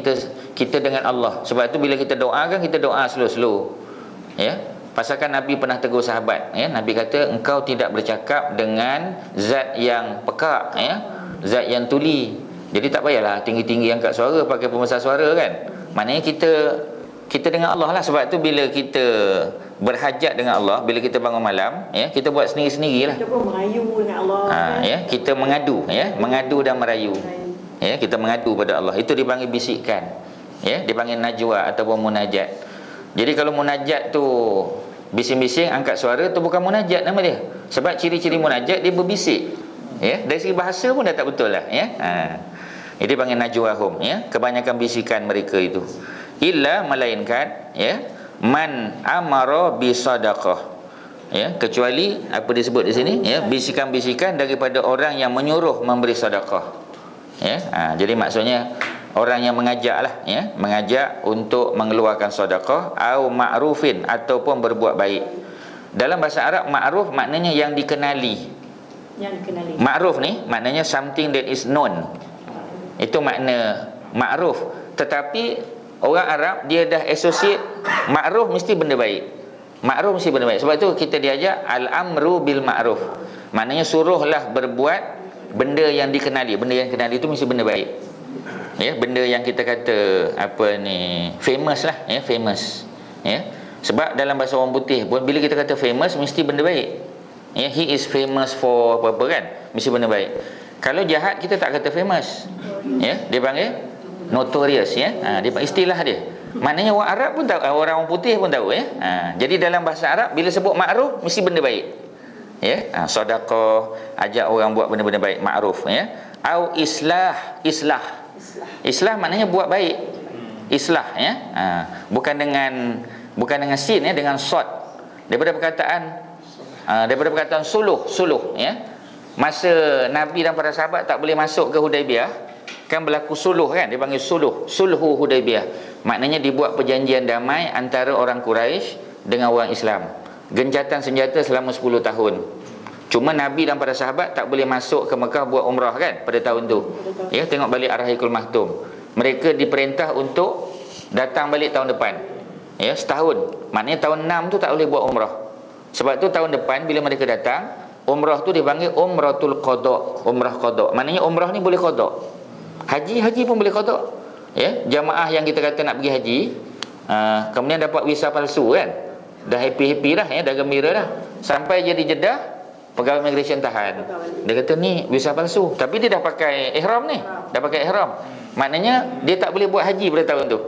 kita dengan Allah. Sebab tu bila kita doakan, kita doa slow-slow ya. Pasalkan Nabi pernah tegur sahabat ya. Nabi kata, engkau tidak bercakap dengan zat yang pekak ya, zat yang tuli. Jadi tak payahlah tinggi-tinggi angkat suara, pakai pembesar suara kan. Maknanya kita dengan Allah lah. Sebab tu bila kita berhajat dengan Allah, bila kita bangun malam ya, kita buat sendiri-sendiri lah. Kita pun merayu dengan Allah ya, kita mengadu ya, mengadu dan merayu ya, kita mengadu pada Allah. Itu dipanggil bisikan ya, dipanggil najwa ataupun munajat. Jadi kalau munajat tu bising-bising angkat suara, tu bukan munajat nama dia. Sebab ciri-ciri munajat dia berbisik ya. Dari segi bahasa pun dah tak betul lah ya. Ini panggil najwahum ya, kebanyakan bisikan mereka itu. Illa, melainkan ya, man amara bi sadaqah ya, kecuali apa disebut di sini ya, bisikan-bisikan daripada orang yang menyuruh memberi sedekah ya. Jadi maksudnya orang yang mengajak lah ya, mengajak untuk mengeluarkan sedekah, au ma'rufin, ataupun berbuat baik. Dalam bahasa Arab, ma'ruf maknanya yang dikenali. Ma'ruf ni maknanya something that is known. Itu makna ma'ruf. Tetapi orang Arab dia dah associate ma'ruf mesti benda baik. Ma'ruf mesti benda baik. Sebab tu kita diajar al-amru bil ma'ruf. Maknanya suruhlah berbuat benda yang dikenali. Benda yang dikenali itu mesti benda baik. Ya, benda yang kita kata apa ni, famous lah, ya, famous. Ya. Sebab dalam bahasa orang putih pun bila kita kata famous mesti benda baik. Ya, he is famous for apa-apa kan? Mesti benda baik. Kalau jahat kita tak kata famous. Ya, dia panggil notorious, ya. Dia istilah dia. Maknanya orang Arab pun tahu, orang putih pun tahu, ya. Jadi dalam bahasa Arab bila sebut ma'ruf mesti benda baik. Ya, sedekah, ajak orang buat benda-benda baik, ma'ruf, ya. Au islah maknanya buat baik. Islah, ya. Bukan dengan sin, ya, dengan sod. Daripada perkataan suluh, ya. Masa Nabi dan para sahabat tak boleh masuk ke Hudaibiyah, kan berlaku suluh, kan, dia panggil sulhu Hudaibiyah. Maknanya dibuat perjanjian damai antara orang Quraisy dengan orang Islam. Gencatan senjata selama 10 tahun. Cuma Nabi dan para sahabat tak boleh masuk ke Mekah buat umrah, kan, pada tahun tu. Ya, tengok balik Ar-Rahiqul Maktum. Mereka diperintah untuk datang balik tahun depan. Ya, setahun. Maknanya tahun 6 tu tak boleh buat umrah. Sebab tu tahun depan bila mereka datang, umrah tu dipanggil umratul qada, umrah qada. Maknanya umrah ni boleh qada. Haji pun boleh qada. Ya, jamaah yang kita kata nak pergi haji, kemudian dapat visa palsu, kan. Dah happy dah, ya, dah gembira dah. Sampai jadi Jeddah, pegawai immigration tahan. Dia kata ni visa palsu, tapi dia dah pakai ihram ni. Dah pakai ihram. Maknanya dia tak boleh buat haji pada tahun tu.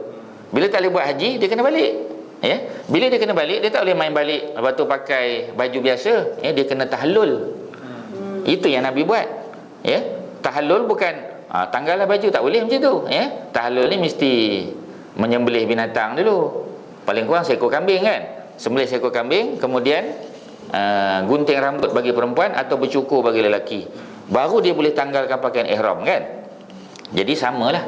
Bila tak boleh buat haji, dia kena balik. Ya, bila dia kena balik, dia tak boleh main balik lepas tu pakai baju biasa, ya, dia kena tahallul. Itu yang Nabi buat. Ya, tahallul bukan tanggallah baju, tak boleh macam tu, ya. Tahallul ni mesti menyembelih binatang dulu. Paling kurang seekor kambing, kan. Sembelih seekor kambing, kemudian gunting rambut bagi perempuan atau bercukur bagi lelaki. Baru dia boleh tanggalkan pakaian ihram, kan. Jadi samalah.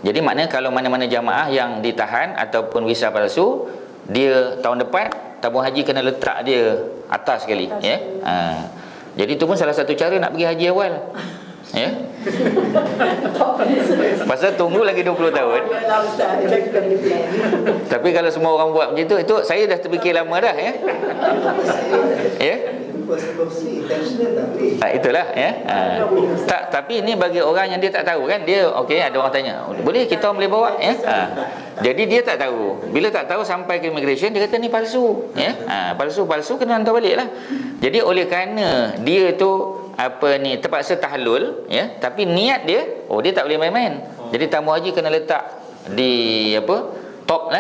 Jadi maknanya kalau mana-mana jamaah yang ditahan ataupun visa palsu, dia tahun depan tabung haji kena letak dia atas sekali, ya. Jadi itu pun salah satu cara nak pergi haji awal. Ya. Pasal tunggu lagi 20 tahun. Tapi kalau semua orang buat macam itu saya dah terfikir lama dah, ya. Ya. Itulah, ya. Tapi ini bagi orang yang dia tak tahu, kan. Dia okey, ada orang tanya, boleh kita orang boleh bawa, ya. Jadi dia tak tahu. Bila tak tahu sampai ke immigration dia kata ni palsu, ya. Palsu kena hantar balik lah. Jadi oleh kerana dia tu terpaksa tahallul, ya, tapi niat dia dia tak boleh main-main. Jadi tamu haji kena letak di top,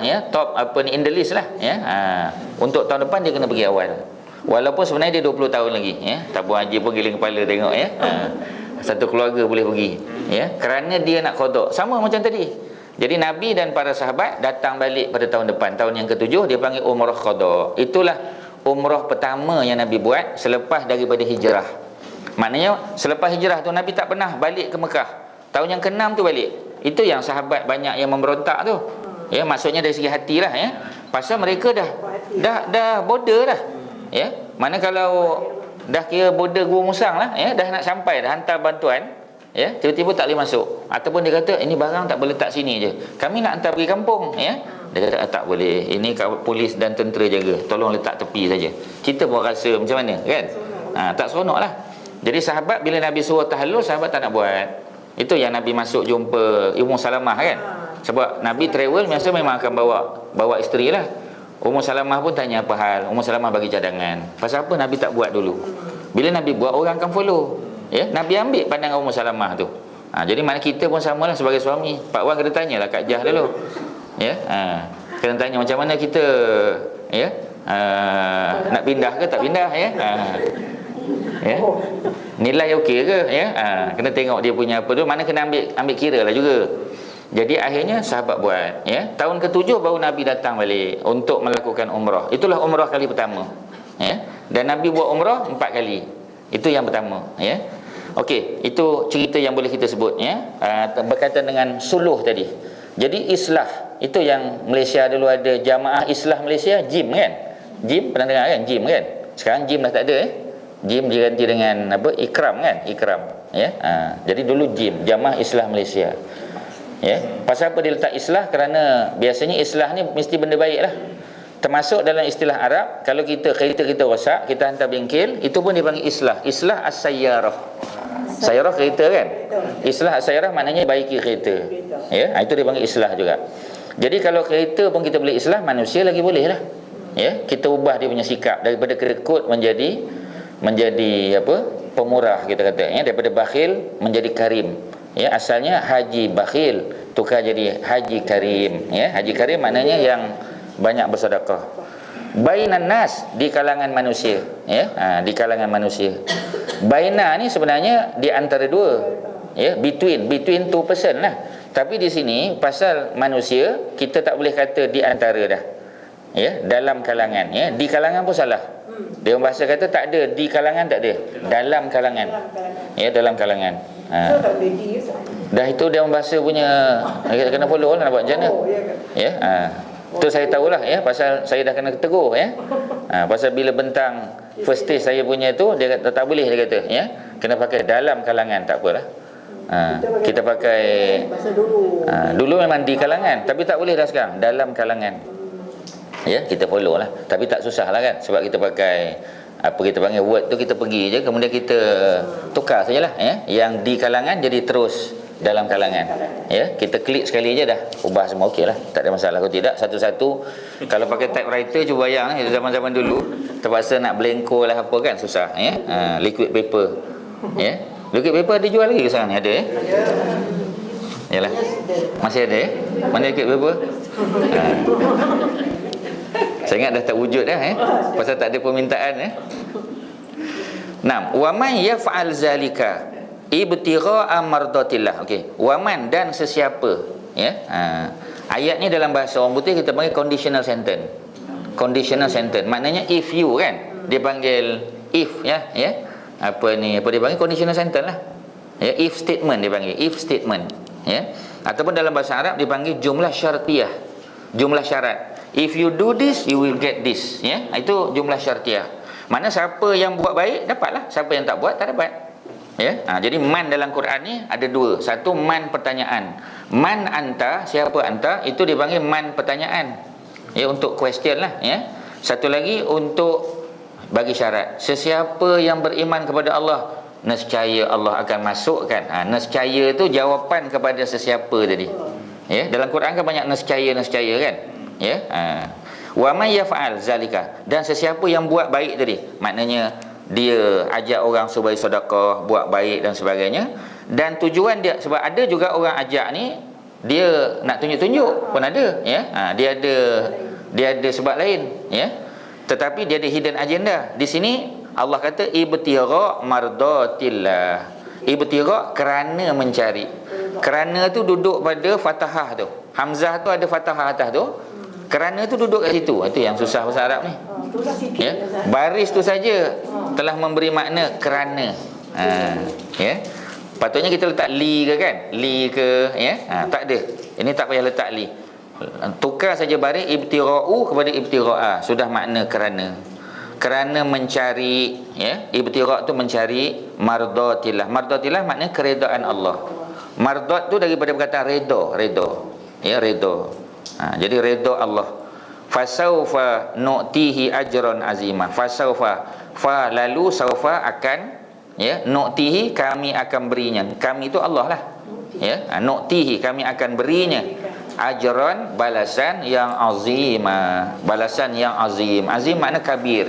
ya, top in the list lah, ya. Untuk tahun depan dia kena pergi awal. Walaupun sebenarnya dia 20 tahun lagi, ya. Tabung haji pun giling kepala tengok, ya. Satu keluarga boleh pergi, ya, kerana dia nak qada. Sama macam tadi. Jadi Nabi dan para sahabat datang balik pada tahun depan, tahun yang ke-7, dia panggil umrah qada. Itulah umrah pertama yang Nabi buat selepas daripada hijrah. Maknanya selepas hijrah tu Nabi tak pernah balik ke Mekah. Tahun yang ke-6 tu balik. Itu yang sahabat banyak yang memberontak tu. Ya, maksudnya dari segi hati lah, ya. Pasal mereka dah border dah. Ya, mana kalau dah kira border Gua Musang lah, ya, dah nak sampai dah hantar bantuan, ya, tiba-tiba tak boleh masuk. Ataupun dia kata ini barang tak boleh letak sini je. Kami nak hantar pergi kampung, ya. Dia kata tak boleh. Ini polis dan tentera jaga. Tolong letak tepi saja. Kita pun rasa macam mana, kan? Tak seronok lah. Jadi sahabat bila Nabi suruh tahallul, sahabat tak nak buat. Itu yang Nabi masuk jumpa Ummu Salamah, kan? Sebab Nabi travel biasa memang akan bawa isteri lah. Ummu Salamah pun tanya apa hal. Ummu Salamah bagi cadangan. Pasal apa Nabi tak buat dulu? Bila Nabi buat, orang akan follow. Ya, Nabi ambil pandangan Ummu Salamah tu. Jadi mana kita pun samalah sebagai suami. Pak Wan kena tanyalah Kak Jah dulu. Ya, kena tanya macam mana kita, ya, nak pindah ke tak pindah, ya. Ya. Nilai okey ke, ya. Kena tengok dia punya apa tu, mana kena ambil kira lah juga. Jadi akhirnya sahabat buat, ya. Tahun ke-7 baru Nabi datang balik untuk melakukan umrah. Itulah umrah kali pertama, ya. Dan Nabi buat umrah 4 kali. Itu yang pertama, ya. Okey, itu cerita yang boleh kita sebut, ya. Berkaitan dengan suluh tadi. Jadi islah, itu yang Malaysia dulu ada Jamaah Islah Malaysia, JIM, kan. JIM pernah dengar, kan? JIM, kan. Sekarang JIM dah tak ada, JIM diganti dengan Ikram, kan. Ikram, ya. Jadi dulu JIM, Jamaah Islah Malaysia. Ya, pasal apa dia letak islah? Kerana biasanya islah ni mesti benda baik lah. Termasuk dalam istilah Arab, kalau kereta kita rosak, kita hantar bengkel, itu pun dipanggil islah. Islah as-sayyarah. Sayyarah kereta kan? Islah sayyarah maknanya baiki kereta. Ya, itu dipanggil islah juga. Jadi kalau kereta pun kita boleh islah, manusia lagi boleh lah. Ya, kita ubah dia punya sikap daripada kerekut menjadi apa? Pemurah kita kata, ya, daripada bakhil menjadi karim. Ya, asalnya haji bakhil tukar jadi haji karim. Ya, haji karim maknanya yang banyak bersedekah. Bainan nas, di kalangan manusia, ya, di kalangan manusia. Baina ni sebenarnya di antara dua, ya, between two person lah. Tapi di sini pasal manusia, kita tak boleh kata di antara dah, ya, dalam kalangan, ya. Di kalangan pun salah. Dia orang bahasa kata tak ada, di kalangan tak ada, dalam kalangan, ya, dalam kalangan. Dah itu dia orang bahasa punya, kita kena follow lah nak buat macam mana, ya. Tu saya tahulah, ya, pasal saya dah kena tegur, ya. Pasal bila bentang first stage saya punya tu, dia kata tak boleh, dia kata, ya, kena pakai dalam kalangan. Tak apalah, kita pakai dulu memang di kalangan, tapi tak boleh dah sekarang dalam kalangan. Ya, kita follow lah, tapi tak susah lah kan, sebab kita pakai apa kita panggil word tu, kita pergi je, kemudian kita tukar sajalah, ya, yang di kalangan jadi terus dalam kalangan, ya, kita klik sekali je dah ubah semua, okey lah, tak ada masalah. Kalau tidak satu-satu, kalau pakai typewriter cuba bayang, zaman-zaman dulu terpaksa nak blanco lah apa kan, susah, ya. Liquid paper, ya, liquid paper ada jual lagi ke sekarang ni? Ada, ya? Yalah, masih ada, ya? Mana liquid paper? Saya ingat dah tak wujud dah, pasal tak ada permintaan, ya. Nah, wa man yaf'al zalika ibtigha'a mardatillah. Okey, waman dan sesiapa, ya. Ayat ni dalam bahasa orang putih kita panggil conditional sentence. Conditional sentence maknanya if you kan, dia panggil if, ya, ya. Apa dia panggil conditional sentence lah. Ya, if statement dia panggil, if statement, ya. Ataupun dalam bahasa Arab dipanggil jumlah syartiyah, jumlah syarat. If you do this, you will get this, ya. Itu jumlah syartiyah. Mana siapa yang buat baik dapatlah, siapa yang tak buat tak dapat. Ya, jadi man dalam Quran ni ada dua. Satu man pertanyaan. Man anta, siapa anta, itu dipanggil man pertanyaan. Ya, untuk question lah, ya. Satu lagi untuk bagi syarat. Sesiapa yang beriman kepada Allah, nescaya Allah akan masukkan. Nescaya tu jawapan kepada sesiapa tadi. Ya, dalam Quran kan banyak nescaya kan. Ya. Wa may yaf'al zalika, dan sesiapa yang buat baik tadi, maknanya dia ajak orang supaya sedekah, buat baik dan sebagainya. Dan tujuan dia, sebab ada juga orang ajak ni dia nak tunjuk-tunjuk pun ada, ya. Dia ada sebab lain, ya. Tetapi dia ada hidden agenda. Di sini Allah kata ibtigha mardatillah. Ibtigha kerana mencari. Kerana tu duduk pada fathah tu. Hamzah tu ada fathah atas tu. Kerana tu duduk kat situ. Itu yang susah bahasa Arab ni. Ya, baris tu saja telah memberi makna kerana. Ya. Patutnya kita letak li ke kan? Li ke, ya? Tak ada. Ini tak payah letak li. Tukar saja baris ibtira'u kepada ibtira'a. Sudah makna kerana. Kerana mencari, ya. Ibtira' tu mencari mardatillah. Mardatillah makna keredaan Allah. Mardat tu daripada perkataan redha. Ya, redha. Jadi redha Allah. Fasaufa nu'tihi ajran azima. Fasaufa, fa lalu saufa akan, ya, nu'tihi kami akan berinya. Kami itu Allah lah, ya. Nu'tihi kami akan berinya ajran balasan yang azima. Balasan yang azim. Azim makna kabir,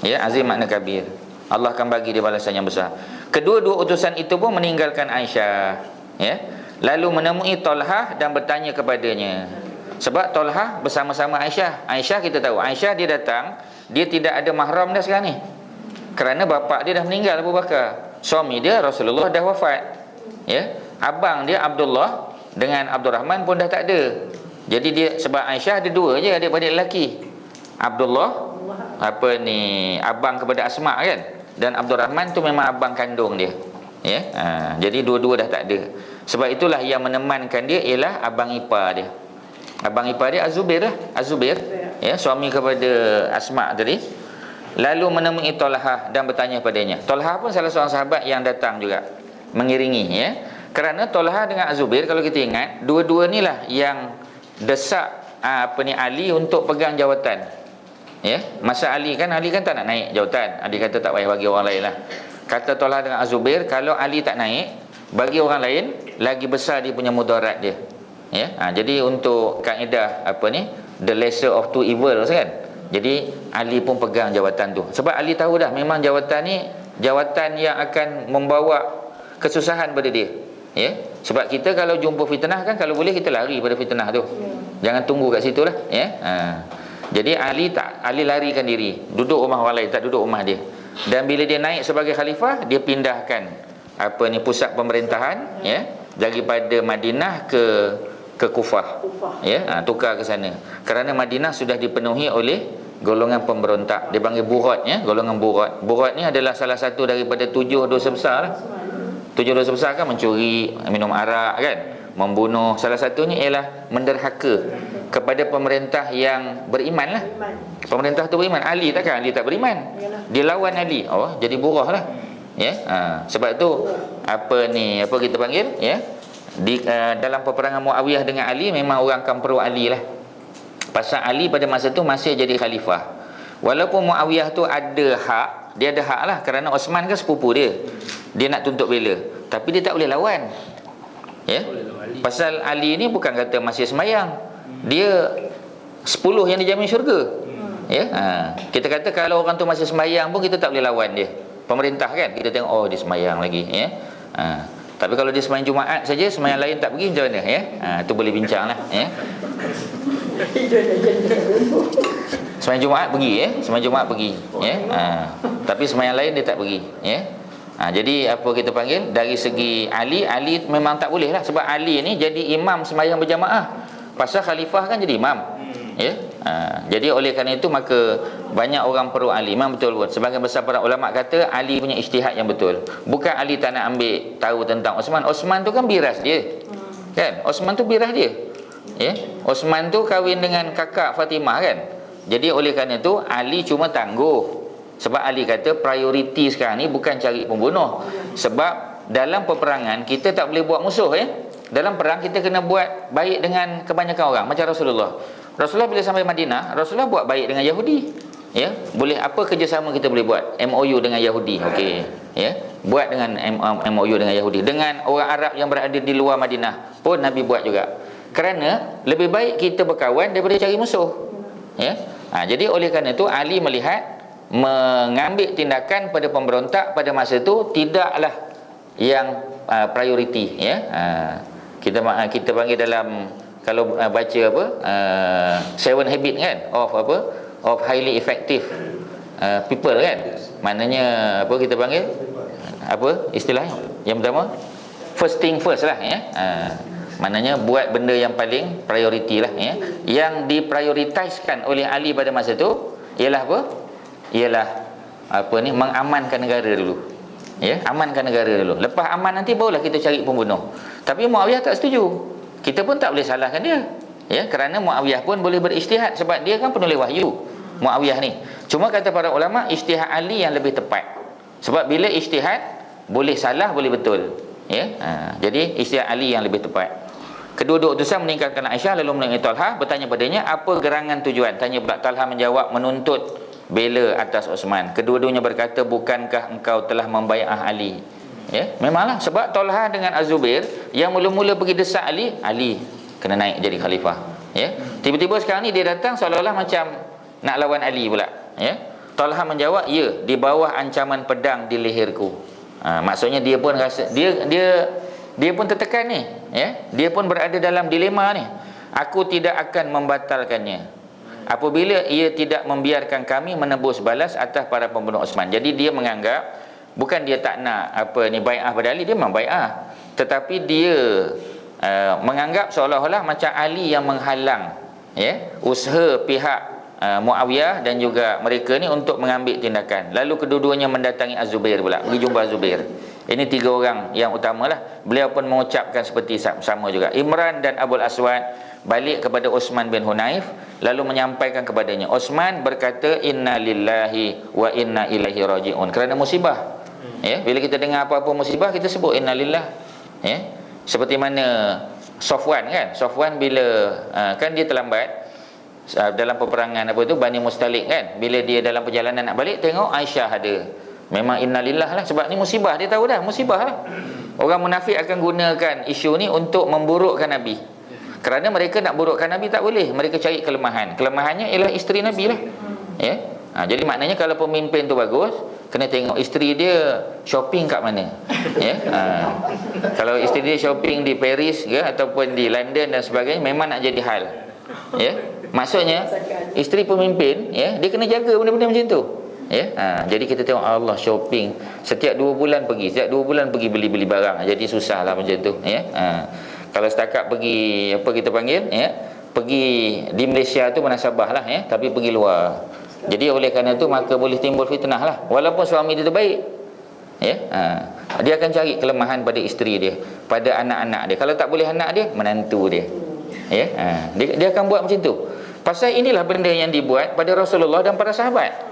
ya, azim makna kabir. Allah akan bagi dia balasan yang besar. Kedua-dua utusan itu pun meninggalkan Aisyah, ya. Lalu menemui Talhah dan bertanya kepadanya. Sebab Talhah bersama-sama Aisyah. Aisyah kita tahu, Aisyah dia datang, dia tidak ada mahram dah sekarang ni. Kerana bapa dia dah meninggal, Abu Bakar. Suami dia Rasulullah dah wafat. Ya, abang dia Abdullah dengan Abdurrahman pun dah tak ada. Jadi dia, sebab Aisyah ada dua je adik-beradik lelaki. Abdullah abang kepada Asma kan, dan Abdurrahman tu memang abang kandung dia. Ya, jadi dua-dua dah tak ada. Sebab itulah yang menemankan dia ialah abang ipar dia. Abang ipar dia Az-Zubair lah, Az-Zubair, ya, suami kepada Asma tadi. Lalu menemui Talhah dan bertanya padanya. Talhah pun salah seorang sahabat yang datang juga mengiringi, ya. Kerana Talhah dengan Az-Zubair, kalau kita ingat, dua-dua ni lah yang desak Ali untuk pegang jawatan. Ya, masa Ali kan tak nak naik jawatan. Dia kata tak payah bagi orang lain lah. kata Talha dengan Az-Zubair, kalau Ali tak naik, bagi orang lain lagi besar dia punya mudarat dia. Ya, jadi untuk kaedah apa ni, the lesser of two evils kan. Jadi Ali pun pegang jawatan tu. Sebab Ali tahu dah memang jawatan ni jawatan yang akan membawa kesusahan pada dia. Ya. Sebab kita kalau jumpa fitnah kan, kalau boleh kita lari pada fitnah tu. Jangan tunggu kat situ lah, ya. Jadi Ali larikan diri, duduk rumah orang lain, tak duduk rumah dia. Dan bila dia naik sebagai khalifah, dia pindahkan apa ni pusat pemerintahan, ya, daripada Madinah ke Kufah. Ya, tukar ke sana. Kerana Madinah sudah dipenuhi oleh golongan pemberontak. Dia panggil Burat, ya, golongan Burat. Burat ni adalah salah satu daripada 7 dosa besar lah. 7 dosa besar kan, mencuri, minum arak kan, membunuh. Salah satunya ialah menderhaka kepada pemerintah yang beriman lah. Pemerintah tu beriman. Ali takkan Ali tak beriman. Dia lawan Ali. Oh, jadi burah lah. Ya, sebab tu apa kita panggil, ya, dalam peperangan Muawiyah dengan Ali, memang orang akan pro Ali lah. Pasal Ali pada masa tu masih jadi khalifah. Walaupun Muawiyah tu ada hak, dia ada hak lah, kerana Osman kan sepupu dia. Dia nak tuntut bela, tapi dia tak boleh lawan. Ya. Pasal Ali ni bukan kata masih sembahyang. Dia 10 yang dijamin syurga. Ya. Kita kata kalau orang tu masih sembahyang pun kita tak boleh lawan dia. Pemerintah kan, kita tengok oh dia sembahyang lagi, ya. Tapi kalau dia sembahyang Jumaat saja, sembahyang lain tak pergi, macam mana, ya? Tu boleh bincang lah, ya. Sembahyang Jumaat pergi, ya. Sembahyang Jumaat pergi, ya. Tapi sembahyang lain dia tak pergi, ya. Jadi apa kita panggil, dari segi Ali memang tak boleh lah. Sebab Ali ni jadi imam sembahyang berjamaah. Pasal khalifah kan jadi imam, ya. Jadi oleh kerana itu maka banyak orang perlu Ali. Memang betul pun. Sebagian besar para ulama kata Ali punya ijtihad yang betul. Bukan Ali tak nak ambil tahu tentang Osman. Osman tu kan biras dia. Kan? Osman tu biras dia. Ya. Osman tu kahwin dengan kakak Fatimah kan. Jadi oleh kerana itu Ali cuma tangguh. Sebab Ali kata prioriti sekarang ni bukan cari pembunuh. Sebab dalam peperangan kita tak boleh buat musuh, ya. Dalam perang kita kena buat baik dengan kebanyakan orang, macam Rasulullah. Rasulullah bila sampai Madinah, Rasulullah buat baik dengan Yahudi. Ya, boleh apa kerjasama kita boleh buat? MOU dengan Yahudi. Okey, ya. Buat dengan MOU dengan Yahudi. Dengan orang Arab yang berada di luar Madinah pun Nabi buat juga. Kerana lebih baik kita berkawan daripada cari musuh. Ya. Jadi oleh kerana itu Ali melihat mengambil tindakan pada pemberontak pada masa itu tidaklah yang prioriti, ya. Kita panggil dalam, kalau baca apa, Seven Habit kan, of highly effective people kan. Maknanya apa kita panggil, apa istilahnya yang pertama, first thing first lah, ya. Maknanya buat benda yang paling prioriti lah, ya. Yang diprioritaskan oleh Ali pada masa tu ialah apa? Ialah apa ni, mengamankan negara dulu. Ya, amankan negara dulu. Lepas aman nanti barulah kita cari pembunuh. Tapi Muawiyah tak setuju. Kita pun tak boleh salahkan dia. Ya, kerana Muawiyah pun boleh berijtihad sebab dia kan penulis wahyu. Muawiyah ni. Cuma kata para ulama, ijtihad Ali yang lebih tepat. Sebab bila ijtihad boleh salah, boleh betul. Ya. Jadi ijtihad Ali yang lebih tepat. Kedua-dua utusan meninggalkan Aisyah lalu menemui Talha, bertanya padanya apa gerangan tujuan. Tanya pula Talha, menjawab menuntut bela atas Osman. Kedua-duanya berkata, bukankah engkau telah membai'ah Ali? Ya, memanglah sebab Talha dengan Az-Zubair yang mula-mula pergi desak Ali kena naik jadi khalifah. Ya, tiba-tiba sekarang ni dia datang seolah-olah macam nak lawan Ali pula. Ya, Talha menjawab, ya, di bawah ancaman pedang di leherku. Maksudnya dia pun rasa dia pun tertekan ni. Ya, dia pun berada dalam dilema ni. Aku tidak akan membatalkannya apabila ia tidak membiarkan kami menebus balas atas para pembunuh Osman. Jadi dia menganggap bukan dia tak nak bai'ah pada Ali, dia memang bai'ah, tetapi dia menganggap seolah-olah macam Ali yang menghalang, ya, usaha pihak Muawiyah dan juga mereka ni untuk mengambil tindakan. Lalu kedua-duanya mendatangi Az-Zubair pula, pergi jumpa Az-Zubair. Ini 3 orang yang utamalah. Beliau pun mengucapkan seperti sama juga. Imran dan Abul Aswad balik kepada Uthman bin Hunayf lalu menyampaikan kepadanya. Uthman berkata, inna lillahi wa inna ilaihi raji'un. Kerana musibah. Ya, bila kita dengar apa-apa musibah kita sebut inna lillah. Ya. Seperti mana Safwan kan? Safwan bila kan dia terlambat dalam peperangan Bani Mustalik kan. Bila dia dalam perjalanan nak balik, tengok Aisyah ada Memang innalillah lah. Sebab ni musibah, dia tahu dah musibah lah. Orang munafik akan gunakan isu ni untuk memburukkan Nabi. Kerana mereka nak burukkan Nabi tak boleh. Mereka cari kelemahan. Kelemahannya ialah isteri Nabi lah. Ya. Jadi maknanya kalau pemimpin tu bagus, kena tengok isteri dia shopping kat mana. Ya. Kalau isteri dia shopping di Paris ke ataupun di London dan sebagainya, memang nak jadi hal. Ya. Maksudnya isteri pemimpin, ya, dia kena jaga benda-benda macam tu. Ya, jadi kita tengok Allah shopping setiap 2 bulan pergi, setiap 2 bulan pergi beli-beli barang. Jadi susahlah macam tu, ya. Kalau setakat pergi apa kita panggil, ya, pergi di Malaysia tu munasabah lah, ya, tapi pergi luar. Jadi oleh kerana tu maka boleh timbul fitnah lah. Walaupun suami dia terbaik, ya, dia akan cari kelemahan pada isteri dia, pada anak-anak dia. Kalau tak boleh anak dia, menantu dia. Ya, dia akan buat macam tu. Pasal inilah benda yang dibuat pada Rasulullah dan para sahabat.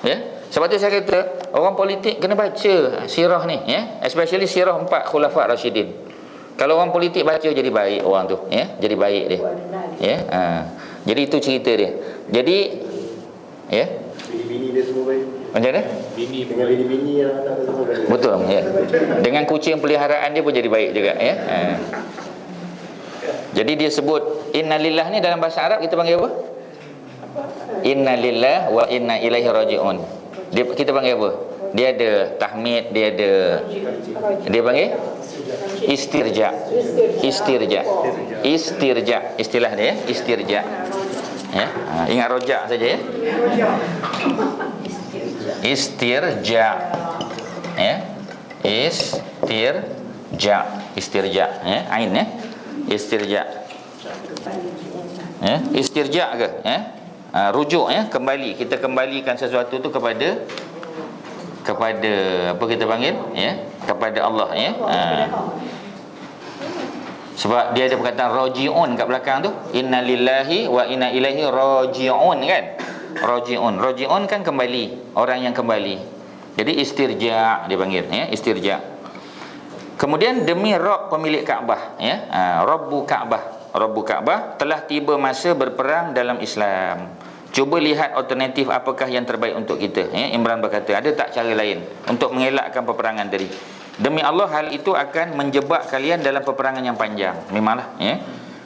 Ya, sebab tu saya kata orang politik kena baca sirah ni, ya, especially sirah 4 khulafa Rashidin. Kalau orang politik baca jadi baik orang tu, ya, jadi baik dia. Ya, jadi itu cerita dia. Jadi, ya, Bini dia semua baik. macam mana? Dengan bini-bini yang anak dia semua baik. Betul, ya. Dengan kucing peliharaan dia pun jadi baik juga, ya. Jadi dia sebut innalillah ni dalam bahasa Arab kita panggil apa? Innalillah wa inna ilaihi raji'un. Kita panggil apa? Dia ada tahmid, dia panggil istirja. Istilah dia, ya, istirja. Ya, ingat rojak saja, ya. Istirja. Ya. Istirja, ya. Ain, ya. Istirja. Ya, istirja ke, ya? Rujuk, ya, kembali. Kita kembalikan sesuatu tu kepada apa kita panggil, ya, kepada Allah, ya. Sebab dia ada perkataan raji'un kat belakang tu, innalillahi wa inna ilaihi raji'un, kan. Raji'un kan kembali, orang yang kembali. Jadi istirja dia panggil, ya, istirja. Kemudian demi Rabb pemilik Kaabah, ya, Rabbu Kaabah telah tiba masa berperang dalam Islam. Cuba lihat alternatif apakah yang terbaik untuk kita, ya. Imran berkata, ada tak cara lain untuk mengelakkan peperangan tadi? Demi Allah hal itu akan menjebak kalian dalam peperangan yang panjang. Memanglah, ya.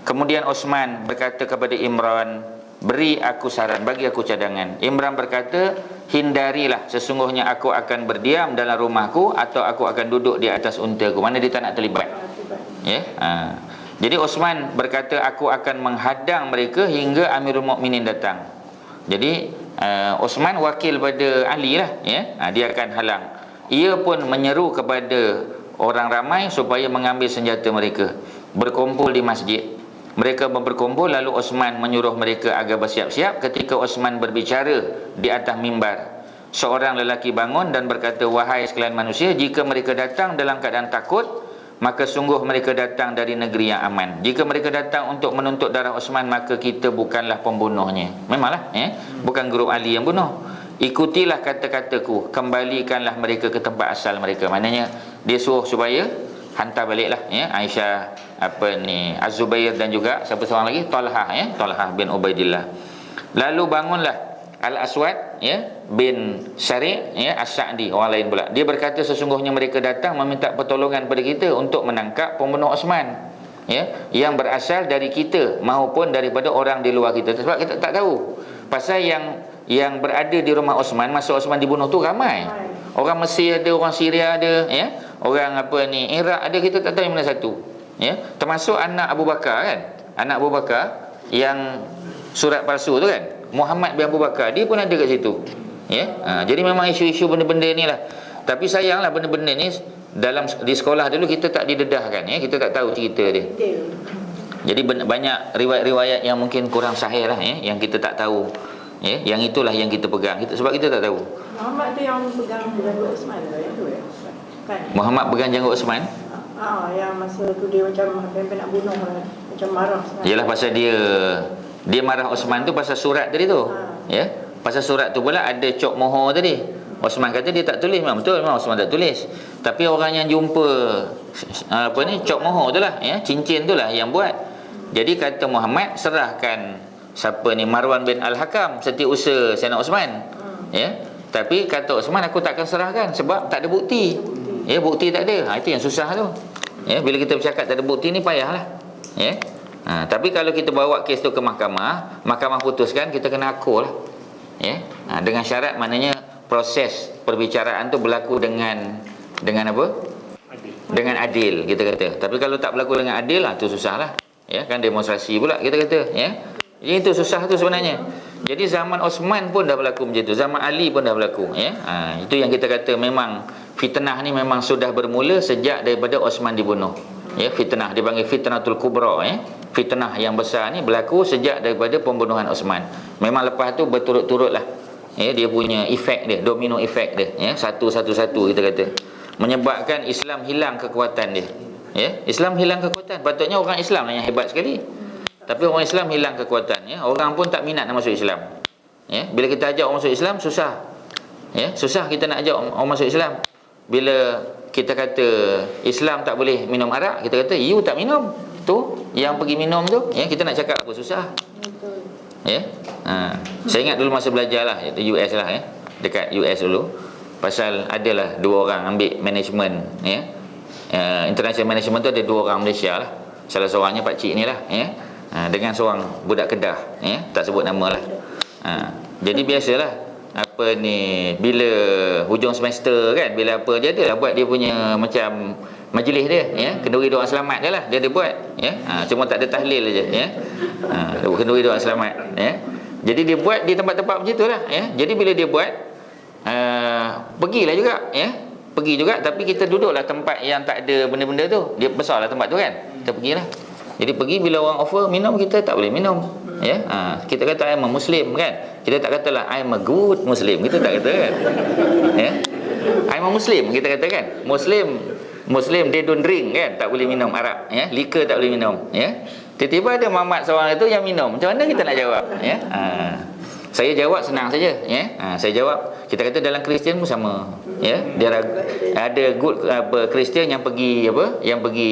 Kemudian Osman berkata kepada Imran, beri aku saran, bagi aku cadangan. Imran berkata, hindarilah, sesungguhnya aku akan berdiam dalam rumahku atau aku akan duduk di atas untaku. Mana dia tak nak terlibat, ya. Jadi Osman berkata, aku akan menghadang mereka hingga Amirul Mukminin datang. Jadi Osman wakil pada Ali lah, ya. Dia akan halang. Ia pun menyeru kepada orang ramai supaya mengambil senjata mereka, berkumpul di masjid. Mereka berkumpul, lalu Osman menyuruh mereka agar bersiap-siap. Ketika Osman berbicara di atas mimbar, seorang lelaki bangun dan berkata, wahai sekalian manusia, jika mereka datang dalam keadaan takut, maka sungguh mereka datang dari negeri yang aman. Jika mereka datang untuk menuntut darah Osman, maka kita bukanlah pembunuhnya. Memanglah, ya, bukan grup Ali yang bunuh. Ikutilah kata-kataku, kembalikanlah mereka ke tempat asal mereka. Maknanya dia suruh supaya hantar baliklah, ya, Aisyah, Az-Zubair dan juga siapa seorang lagi, Talhah, ya, Talhah bin Ubaidillah. Lalu bangunlah Al-Aswad, ya, bin Syari', ya, As-Sa'di, orang lain pula. Dia berkata, sesungguhnya mereka datang meminta pertolongan pada kita untuk menangkap pembunuh Osman, ya, yang berasal dari kita maupun daripada orang di luar kita. Sebab kita tak tahu. Pasal yang berada di rumah Osman masa Osman dibunuh tu ramai. Orang Mesir ada, orang Syria ada, ya, orang Iraq ada, kita tak tahu yang mana satu, ya. Termasuk anak Abu Bakar, kan. Anak Abu Bakar yang surat palsu tu, kan, Muhammad bin Abu Bakar, dia pun ada kat situ, ya. Jadi memang isu-isu benda-benda ni lah. Tapi sayanglah benda-benda ni di sekolah dulu kita tak didedahkan, ya. Kita tak tahu cerita dia. Jadi banyak riwayat-riwayat yang mungkin kurang sahih lah, ya, yang kita tak tahu, ya. Yang itulah yang kita pegang, sebab kita tak tahu. Muhammad tu yang pegang janggut Osman tu, ya, kan? Muhammad pegang janggut Osman. Yang masa tu dia macam hampir nak bunuh, macam marah sangat. Yalah, pasal dia marah Osman tu pasal surat tadi tu, ya. Pasal surat tu pula ada cok mohor tadi. Osman kata dia tak tulis. Memang betul, memang Osman tak tulis. Tapi orang yang jumpa cok mohor tu lah, ya, cincin tu lah yang buat. Jadi kata Muhammad, serahkan Marwan bin Al-Hakam, setiausaha Sayyidina Osman, ya. Tapi kata Osman, aku takkan serahkan sebab tak ada bukti. Ya, bukti tak ada. Itu yang susah tu. Ya, bila kita bercakap tak ada bukti ni payahlah. Ya. Tapi kalau kita bawa kes tu ke mahkamah, mahkamah putuskan, kita kena akur lah. Ya. Dengan syarat maknanya proses perbicaraan tu berlaku dengan apa? Dengan adil, kita kata. Tapi kalau tak berlaku dengan adil, tu susahlah. Ya, kan demonstrasi pula kita kata, ya. Jadi itu susah tu sebenarnya. Jadi zaman Osman pun dah berlaku macam tu, zaman Ali pun dah berlaku, ya. Itu yang kita kata memang fitnah ni memang sudah bermula sejak daripada Osman dibunuh. Ya, fitnah dipanggil fitnatul kubra, ya. Fitnah yang besar ni berlaku sejak daripada pembunuhan Osman. Memang lepas tu berturut-turutlah. Ya, dia punya efek dia, domino efek dia, ya. Satu kita kata. Menyebabkan Islam hilang kekuatan dia. Ya, Islam hilang kekuatan. Patutnya orang Islam lah yang hebat sekali. Tapi orang Islam hilang kekuatan, ya. Orang pun tak minat nak masuk Islam. Ya, bila kita ajak orang masuk Islam susah. Ya, susah kita nak ajak orang masuk Islam. Bila kita kata Islam tak boleh minum arak, kita kata you tak minum. Tu yang pergi minum tu, ya, kita nak cakap apa susah. Ya. Saya ingat dulu masa belajar lah US lah, ya. Dekat US dulu. Pasal adalah 2 orang ambil management, ya. International management tu ada 2 orang Malaysia lah. Salah seorangnya Pak Cik ni lah, ya. Dengan seorang budak Kedah, ya. Tak sebut nama lah. Jadi biasalah apa ni, bila hujung semester kan, bila apa dia adalah buat dia punya macam majlis dia, ya. Kenduri doa selamat dia lah, dia ada buat, ya. Cuma tak ada tahlil aja, ya. Kenduri doa selamat, ya. Jadi dia buat di tempat-tempat macam itulah, ya. Jadi bila dia buat, pergilah juga, ya. Pergi juga, tapi kita duduklah tempat yang tak ada benda-benda tu. Dia besarlah tempat tu kan. Kita pergilah. Jadi pergi, bila orang offer minum, kita tak boleh minum, ya. Kita kata I'm a Muslim kan. Kita tak katalah I'm a good Muslim. Kita tak kata kan. Ya. I'm a Muslim kita kata kan. Muslim they don't drink kan. Tak boleh minum arak, ya. Liquor tak boleh minum, ya. Tiba-tiba ada Muhammad seorang itu yang minum. Macam mana kita nak jawab, ya? Saya jawab senang saja, ya. Saya jawab, kita kata dalam Kristian pun sama, ya. Dia ada good Kristian yang pergi yang pergi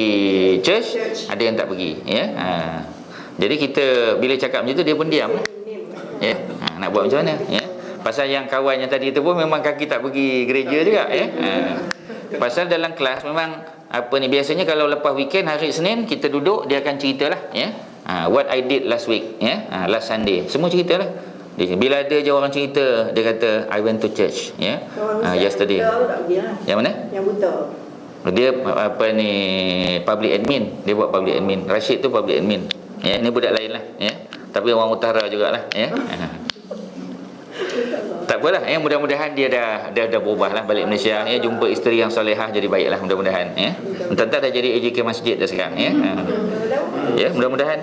church, ada yang tak pergi, ya. Jadi kita bila cakap macam tu dia pun diam, ya. Nak buat macam mana, ya. Pasal yang kawan yang tadi tu pun memang kaki tak pergi gereja juga, ya. Pasal dalam kelas memang biasanya kalau lepas weekend hari Senin kita duduk, dia akan ceritalah, ya. What I did last week, ya. Last Sunday, semua ceritalah. Bila ada je orang cerita, dia kata I went to church, ya. Yesterday. Yang mana? Yang buta. Dia public admin. Dia buat public admin. Rashid tu public admin. Ya, ni budak lain lah, ya. Tapi orang utara jugalah, ya. Tak apalah, ya. Mudah-mudahan dia dah berubah lah balik Malaysia, ya. Jumpa isteri yang solehah, jadi baiklah mudah-mudahan, ya. Entah-entah dah jadi AJK masjid dah sekarang, ya. Ya, mudah-mudahan.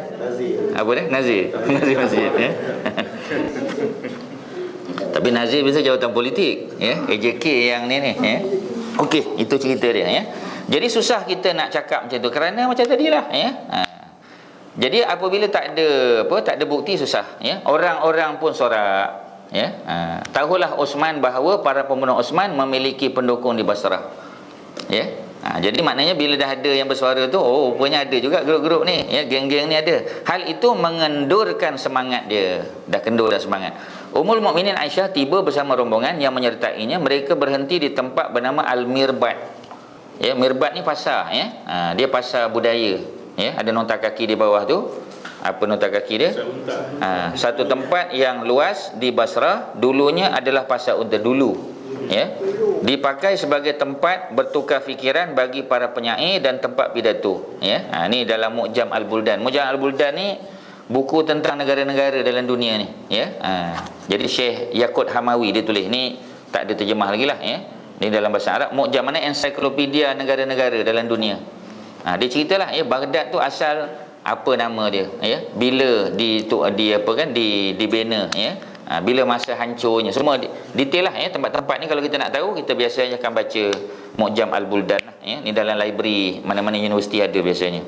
Nazir masjid, ya. Tapi Nazir biasa jawatan politik, ya. AJK yang ni, ya. Okey, itu cerita dia, ya. Jadi susah kita nak cakap macam tu kerana macam tadilah, ya. Jadi apabila tak ada bukti susah, ya. Orang-orang pun sorak, ya. Tahulah Osman bahawa para pembunuh Osman memiliki pendukung di Basrah, ya. Jadi maknanya bila dah ada yang bersuara tu, rupanya ada juga grup-grup ni, ya, geng-geng ni ada. Hal itu mengendurkan semangat dia. Dah kendur dah semangat. Ummul Mukminin Aisyah tiba bersama rombongan yang menyertainya. Mereka berhenti di tempat bernama Al-Mirbat. Ya, Mirbat ni pasar, ya. Dia pasar budaya, ya. Ada nota kaki di bawah tu. Apa nota kaki dia? Satu tempat yang luas di Basrah, dulunya adalah pasar unta dulu, ya. Dipakai sebagai tempat bertukar fikiran bagi para penyair dan tempat pidato, ya. Ni dalam Mu'jam Al-Buldan. Mu'jam Al-Buldan ni buku tentang negara-negara dalam dunia ni, ya. Jadi Syekh Yaqut Hamawi dia tulis ni, tak ada terjemah lagi lah, ya. Ni dalam bahasa Arab. Mu'jam mana ensiklopedia negara-negara dalam dunia. Dia ceritalah, ya, Baghdad tu asal apa nama dia, ya. Bila dibina, ya. Bila masa hancurnya, semua detail lah, ya. Tempat-tempat ni kalau kita nak tahu, kita biasanya akan baca Mu'jam Al-Buldan lah, ya. Ni dalam library mana-mana universiti ada biasanya.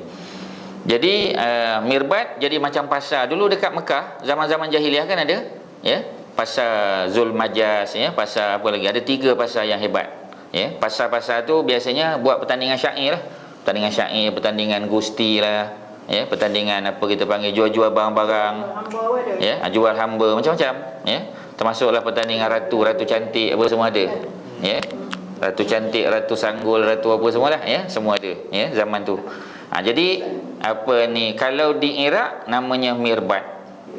Jadi Mirbat jadi macam pasar dulu dekat Mekah zaman-zaman jahiliah kan ada, ya. Pasar Zulmajas, ya. Pasar apa lagi, ada 3 pasar yang hebat, ya. Pasar-pasar tu biasanya buat pertandingan syair lah. Pertandingan syair, pertandingan gusti lah, ya. Pertandingan apa kita panggil jual-jual barang-barang, ya. Jual hamba macam-macam, ya. Termasuklah pertandingan ratu cantik apa semua ada. Ya. Ratu cantik, ratu sanggul, ratu apa semualah ya, semua ada ya zaman tu. Jadi apa ni, kalau di Iraq namanya mirbat.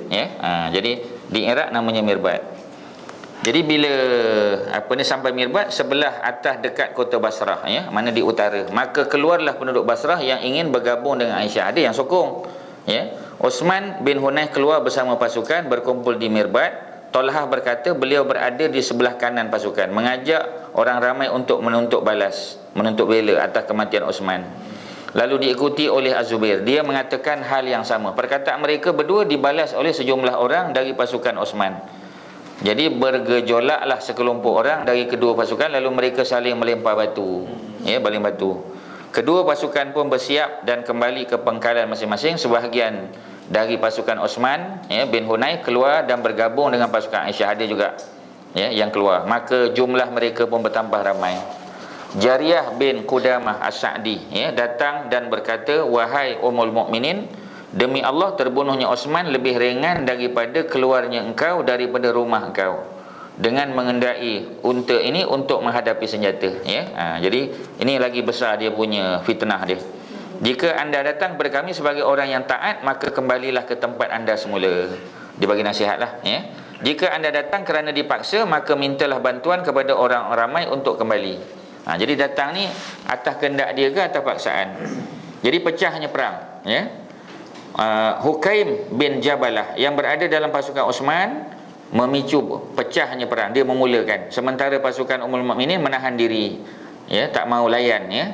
Ya. Jadi di Iraq namanya mirbat. Jadi bila sampai mirbat sebelah atas dekat kota Basrah ya, mana di utara, maka keluarlah penduduk Basrah yang ingin bergabung dengan Aisyah. Ada yang sokong ya. Uthman bin Hunayf keluar bersama pasukan berkumpul di mirbat. Talhah berkata beliau berada di sebelah kanan pasukan, mengajak orang ramai untuk menuntut bela atas kematian Uthman. Lalu diikuti oleh Az-Zubair. Dia mengatakan hal yang sama. Perkataan mereka berdua dibalas oleh sejumlah orang dari pasukan Uthman. Jadi bergejolaklah sekelompok orang dari kedua pasukan, lalu mereka saling melempar batu. Ya, baling batu. Kedua pasukan pun bersiap dan kembali ke pangkalan masing-masing. Sebahagian dari pasukan Uthman bin Hunayf keluar dan bergabung dengan pasukan Aisyah. Ada juga ya yang keluar. Maka jumlah mereka pun bertambah ramai. Jariyah bin Qudamah As-Sa'di datang dan berkata, wahai Ummul Mukminin, demi Allah terbunuhnya Uthman lebih ringan daripada keluarnya engkau daripada rumah engkau dengan mengendai unta ini untuk menghadapi senjata ya. Jadi ini lagi besar dia punya fitnah dia. Jika anda datang kepada kami sebagai orang yang taat, maka kembalilah ke tempat anda semula. Dia bagi nasihatlah ya. Jika anda datang kerana dipaksa, maka mintalah bantuan kepada orang ramai untuk kembali. Jadi datang ni atas kehendak dia ke atas paksaan. Jadi pecahnya perang ya. Hukaim bin Jabalah yang berada dalam pasukan Uthman memicu pecahnya perang. Dia memulakan, sementara pasukan Ummul Mukminin menahan diri ya, tak mau layan ya.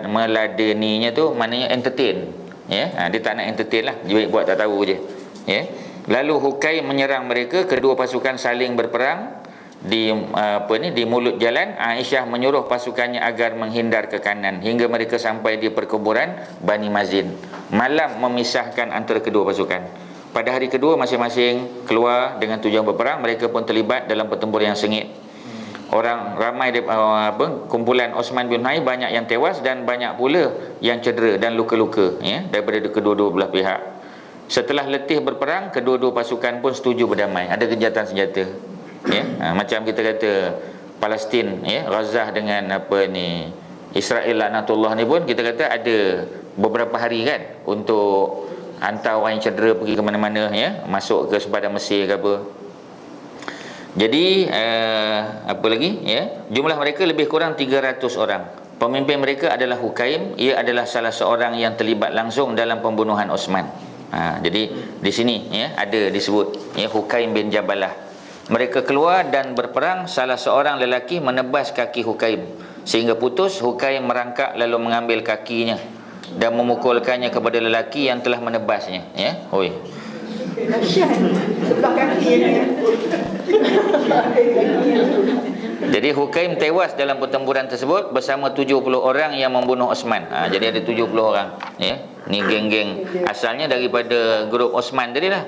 Meladeninya tu maknanya entertain ya. Dia tak nak entertain lah, dia buat tak tahu je ya. Lalu Hukaim menyerang mereka. Kedua pasukan saling berperang di mulut jalan. Aisyah menyuruh pasukannya agar menghindar ke kanan hingga mereka sampai di perkuburan Bani Mazin. Malam memisahkan antara kedua pasukan. Pada hari kedua masing-masing keluar dengan tujuan berperang. Mereka pun terlibat dalam pertempuran yang sengit. Orang ramai kumpulan Uthman bin Hunayf banyak yang tewas dan banyak pula yang cedera dan luka-luka ya, daripada kedua-dua belah pihak. Setelah letih berperang, kedua-dua pasukan pun setuju berdamai. Ada gencatan senjata ya. Macam kita kata Palestin ya, Gaza dengan Israel laknatullah ni pun kita kata ada beberapa hari kan untuk hantar orang yang cedera pergi ke mana-mana ya, masuk ke sepadan Mesir ke apa. Jadi apa lagi ya, jumlah mereka lebih kurang 300 orang. Pemimpin mereka adalah Hukaim. Ia adalah salah seorang yang terlibat langsung dalam pembunuhan Uthman. Jadi di sini ya ada disebut ya, Hukaim bin Jabalah. Mereka keluar dan berperang. Salah seorang lelaki menebas kaki Hukaim sehingga putus. Hukaim merangkak lalu mengambil kakinya dan memukulkannya kepada lelaki yang telah menebasnya ya. Dahsyat. Sebelah kaki ni. Jadi Hukaim tewas dalam pertempuran tersebut bersama 70 orang yang membunuh Uthman. Jadi ada 70 orang ya. Ni geng-geng asalnya daripada grup Uthman tadi lah.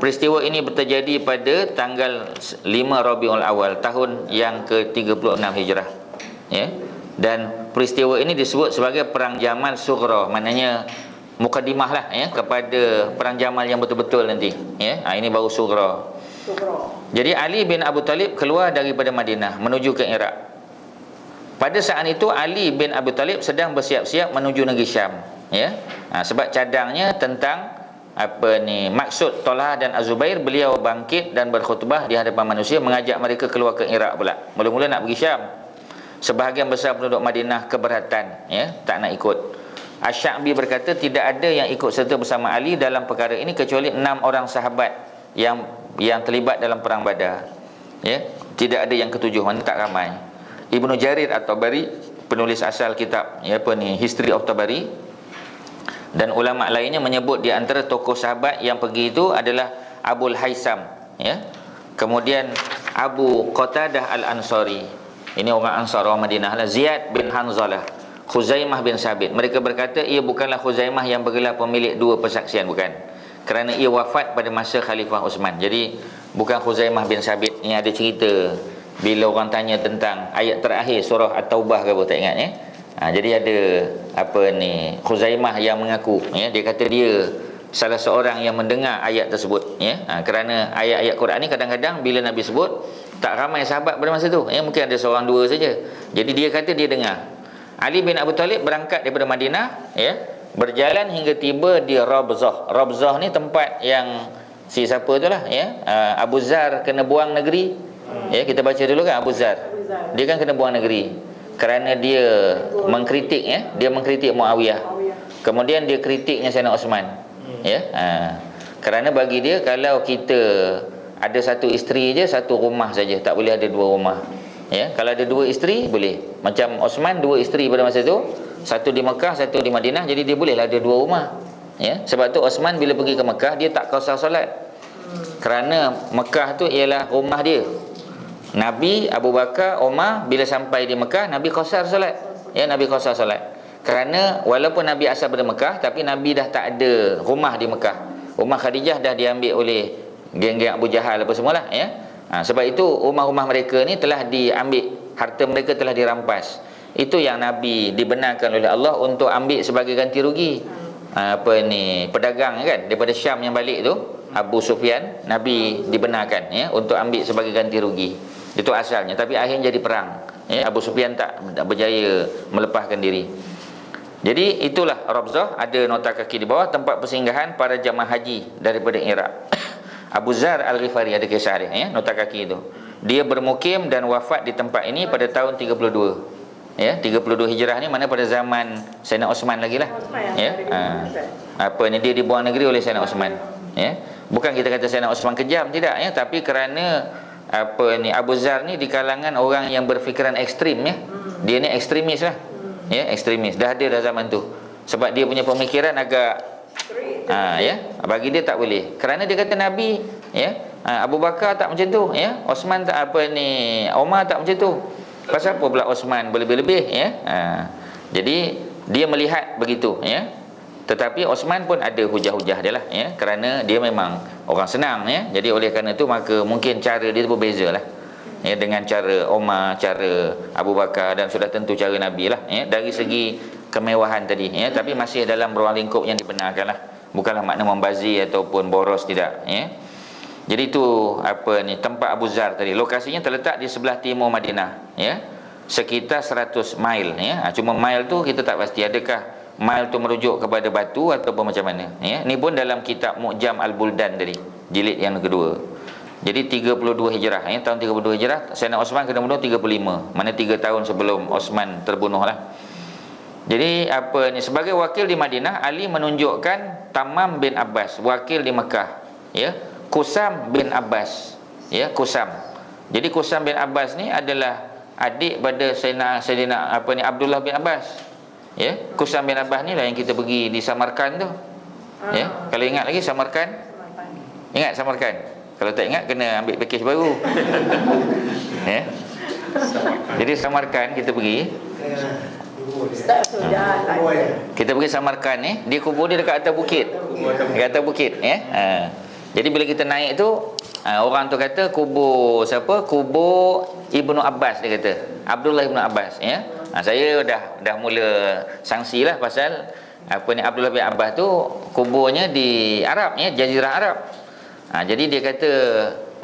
Peristiwa ini terjadi pada tanggal 5 Rabiul Awal tahun yang ke-36 Hijrah ya. Dan peristiwa ini disebut sebagai Perang Jamal Sughra, maknanya mukadimah lah ya kepada Perang Jamal yang betul-betul nanti ya. Ini baru Sughra. Jadi Ali bin Abu Talib keluar daripada Madinah menuju ke Iraq. Pada saat itu Ali bin Abu Talib sedang bersiap-siap menuju negeri Syam ya. Sebab cadangnya tentang maksud Talhah dan Az-Zubair. Beliau bangkit dan berkhutbah di hadapan manusia, mengajak mereka keluar ke Iraq pula. Mula-mula nak pergi Syam. Sebahagian besar penduduk Madinah keberatan ya, tak nak ikut. Asy-Sya'bi berkata tidak ada yang ikut serta bersama Ali dalam perkara ini kecuali 6 orang sahabat yang terlibat dalam perang Badar ya. Tidak ada yang ketujuh, mana tak ramai. Ibnu Jarir At-Tabari, penulis asal kitab History of Tabari, dan ulama lainnya menyebut di antara tokoh sahabat yang pergi itu adalah Abul Haisam ya. Kemudian Abu Qatadah Al-Ansari, ini orang Ansar, orang Madinah lah. Ziyad bin Hanzalah, Khuzaimah bin Sabit. Mereka berkata ia bukanlah Khuzaimah yang bergelar pemilik 2 persaksian, bukan, kerana ia wafat pada masa Khalifah Uthman. Jadi bukan Khuzaimah bin Sabit. Ini ada cerita bila orang tanya tentang ayat terakhir surah At-Taubah ke apa, tak ingat ya. Jadi ada Khuzaimah yang mengaku ya, dia kata dia salah seorang yang mendengar ayat tersebut, ya. Kerana ayat-ayat Quran ni kadang-kadang bila Nabi sebut, tak ramai sahabat pada masa tu, ya, mungkin ada seorang dua saja. Jadi dia kata dia dengar. Ali bin Abu Talib berangkat daripada Madinah, ya, berjalan hingga tiba di Rabzah. Rabzah ni tempat yang siapa tu lah, ya, Abu Zar kena buang negeri. Ya, kita baca dulu kan Abu Zar. Dia kan kena buang negeri kerana dia mengkritik, ya, dia mengkritik Muawiyah. Kemudian dia kritiknya Sayyidina Osman. Ya, kerana bagi dia kalau kita ada satu isteri je, satu rumah saja, tak boleh ada dua rumah. Ya, kalau ada dua isteri boleh. Macam Osman dua isteri pada masa tu, satu di Mekah, satu di Madinah, jadi dia bolehlah ada dua rumah. Ya, sebab tu Osman bila pergi ke Mekah dia tak qasar solat. Kerana Mekah tu ialah rumah dia. Nabi, Abu Bakar, Umar bila sampai di Mekah, Nabi qasar solat. Ya, Nabi qasar solat. Kerana walaupun Nabi asal dari Mekah, tapi Nabi dah tak ada rumah di Mekah. Rumah Khadijah dah diambil oleh geng-geng Abu Jahal apa semualah, ya. Sebab itu rumah-rumah mereka ni telah diambil, harta mereka telah dirampas. Itu yang Nabi dibenarkan oleh Allah untuk ambil sebagai ganti rugi. Pedagang kan daripada Syam yang balik tu, Abu Sufyan, Nabi dibenarkan, ya, untuk ambil sebagai ganti rugi. Itu asalnya, tapi akhirnya jadi perang. Ya, Abu Sufyan tak berjaya melepaskan diri. Jadi itulah Rabzah, ada nota kaki di bawah, tempat persinggahan para jamaah haji daripada Iraq. Abu Zar Al-Ghifari ada kisah dia, ya, nota kaki itu. Dia bermukim dan wafat di tempat ini pada tahun 32. Ya, 32 Hijrah ni mana pada zaman Sayyidina Osman lagi lah. Ya. Dia dibuang negeri oleh Sayyidina Osman. Ya. Bukan kita kata Sayyidina Osman kejam, tidak, ya, tapi kerana Abu Zar ni di kalangan orang yang berfikiran ekstrim, ya. Dia ni ekstremis lah. Ya, ekstremis. Dah ada dah zaman tu. Sebab dia punya pemikiran agak ya, bagi dia tak boleh. Kerana dia kata Nabi, ya, Abu Bakar tak macam tu, ya. Osman tak Umar tak macam tu. Pasal apa pula Osman berlebih-lebih, ya. Jadi dia melihat begitu, ya. Tetapi Osman pun ada hujah-hujah dia lah, ya. Kerana dia memang orang senang, ya. Jadi oleh kerana itu maka mungkin cara dia tu berbeza lah, ya, dengan cara Umar, cara Abu Bakar, dan sudah tentu cara Nabi lah, ya. Dari segi kemewahan tadi, ya. Tapi masih dalam ruang lingkup yang dibenarkan lah. Bukanlah makna membazir ataupun boros, tidak, ya. Jadi itu tempat Abu Zar tadi. Lokasinya terletak di sebelah timur Madinah, ya. Sekitar 100 mil, ya. Cuma mil tu kita tak pasti adakah mil tu merujuk kepada batu ataupun macam mana, ya. Ni pun dalam kitab Mu'jam Al-Buldan tadi, jilid yang kedua. Jadi 32 Hijrah, ya, tahun 32 Hijrah, Sayyidina Osman kena bunuh 35. Mana 3 tahun sebelum Osman terbunuh lah. Jadi sebagai wakil di Madinah, Ali menunjukkan Tamam bin Abbas, wakil di Mekah, ya. Qusam bin Abbas, ya, Qusam. Jadi Qusam bin Abbas ni adalah adik pada Sayyidina Abdullah bin Abbas. Ya, Qusam bin Abbas ni lah yang kita pergi di Samarkand tu. Ya, kalau ingat lagi Samarkand. Ingat Samarkand? Kalau tak ingat kena ambil package baru. Ya. Jadi Samarkand kita pergi. Kita pergi Samarkand ni, dia kubur dia dekat atas bukit. Dekat atas bukit, ya. Jadi bila kita naik tu, orang tu kata kubur siapa? Kubur Ibnu Abbas, dia kata. Abdullah Ibnu Abbas, ya. Saya dah mula sangsi lah pasal Abdullah bin Abbas tu kuburnya di Arab, ya, Jazirah Arab. Jadi dia kata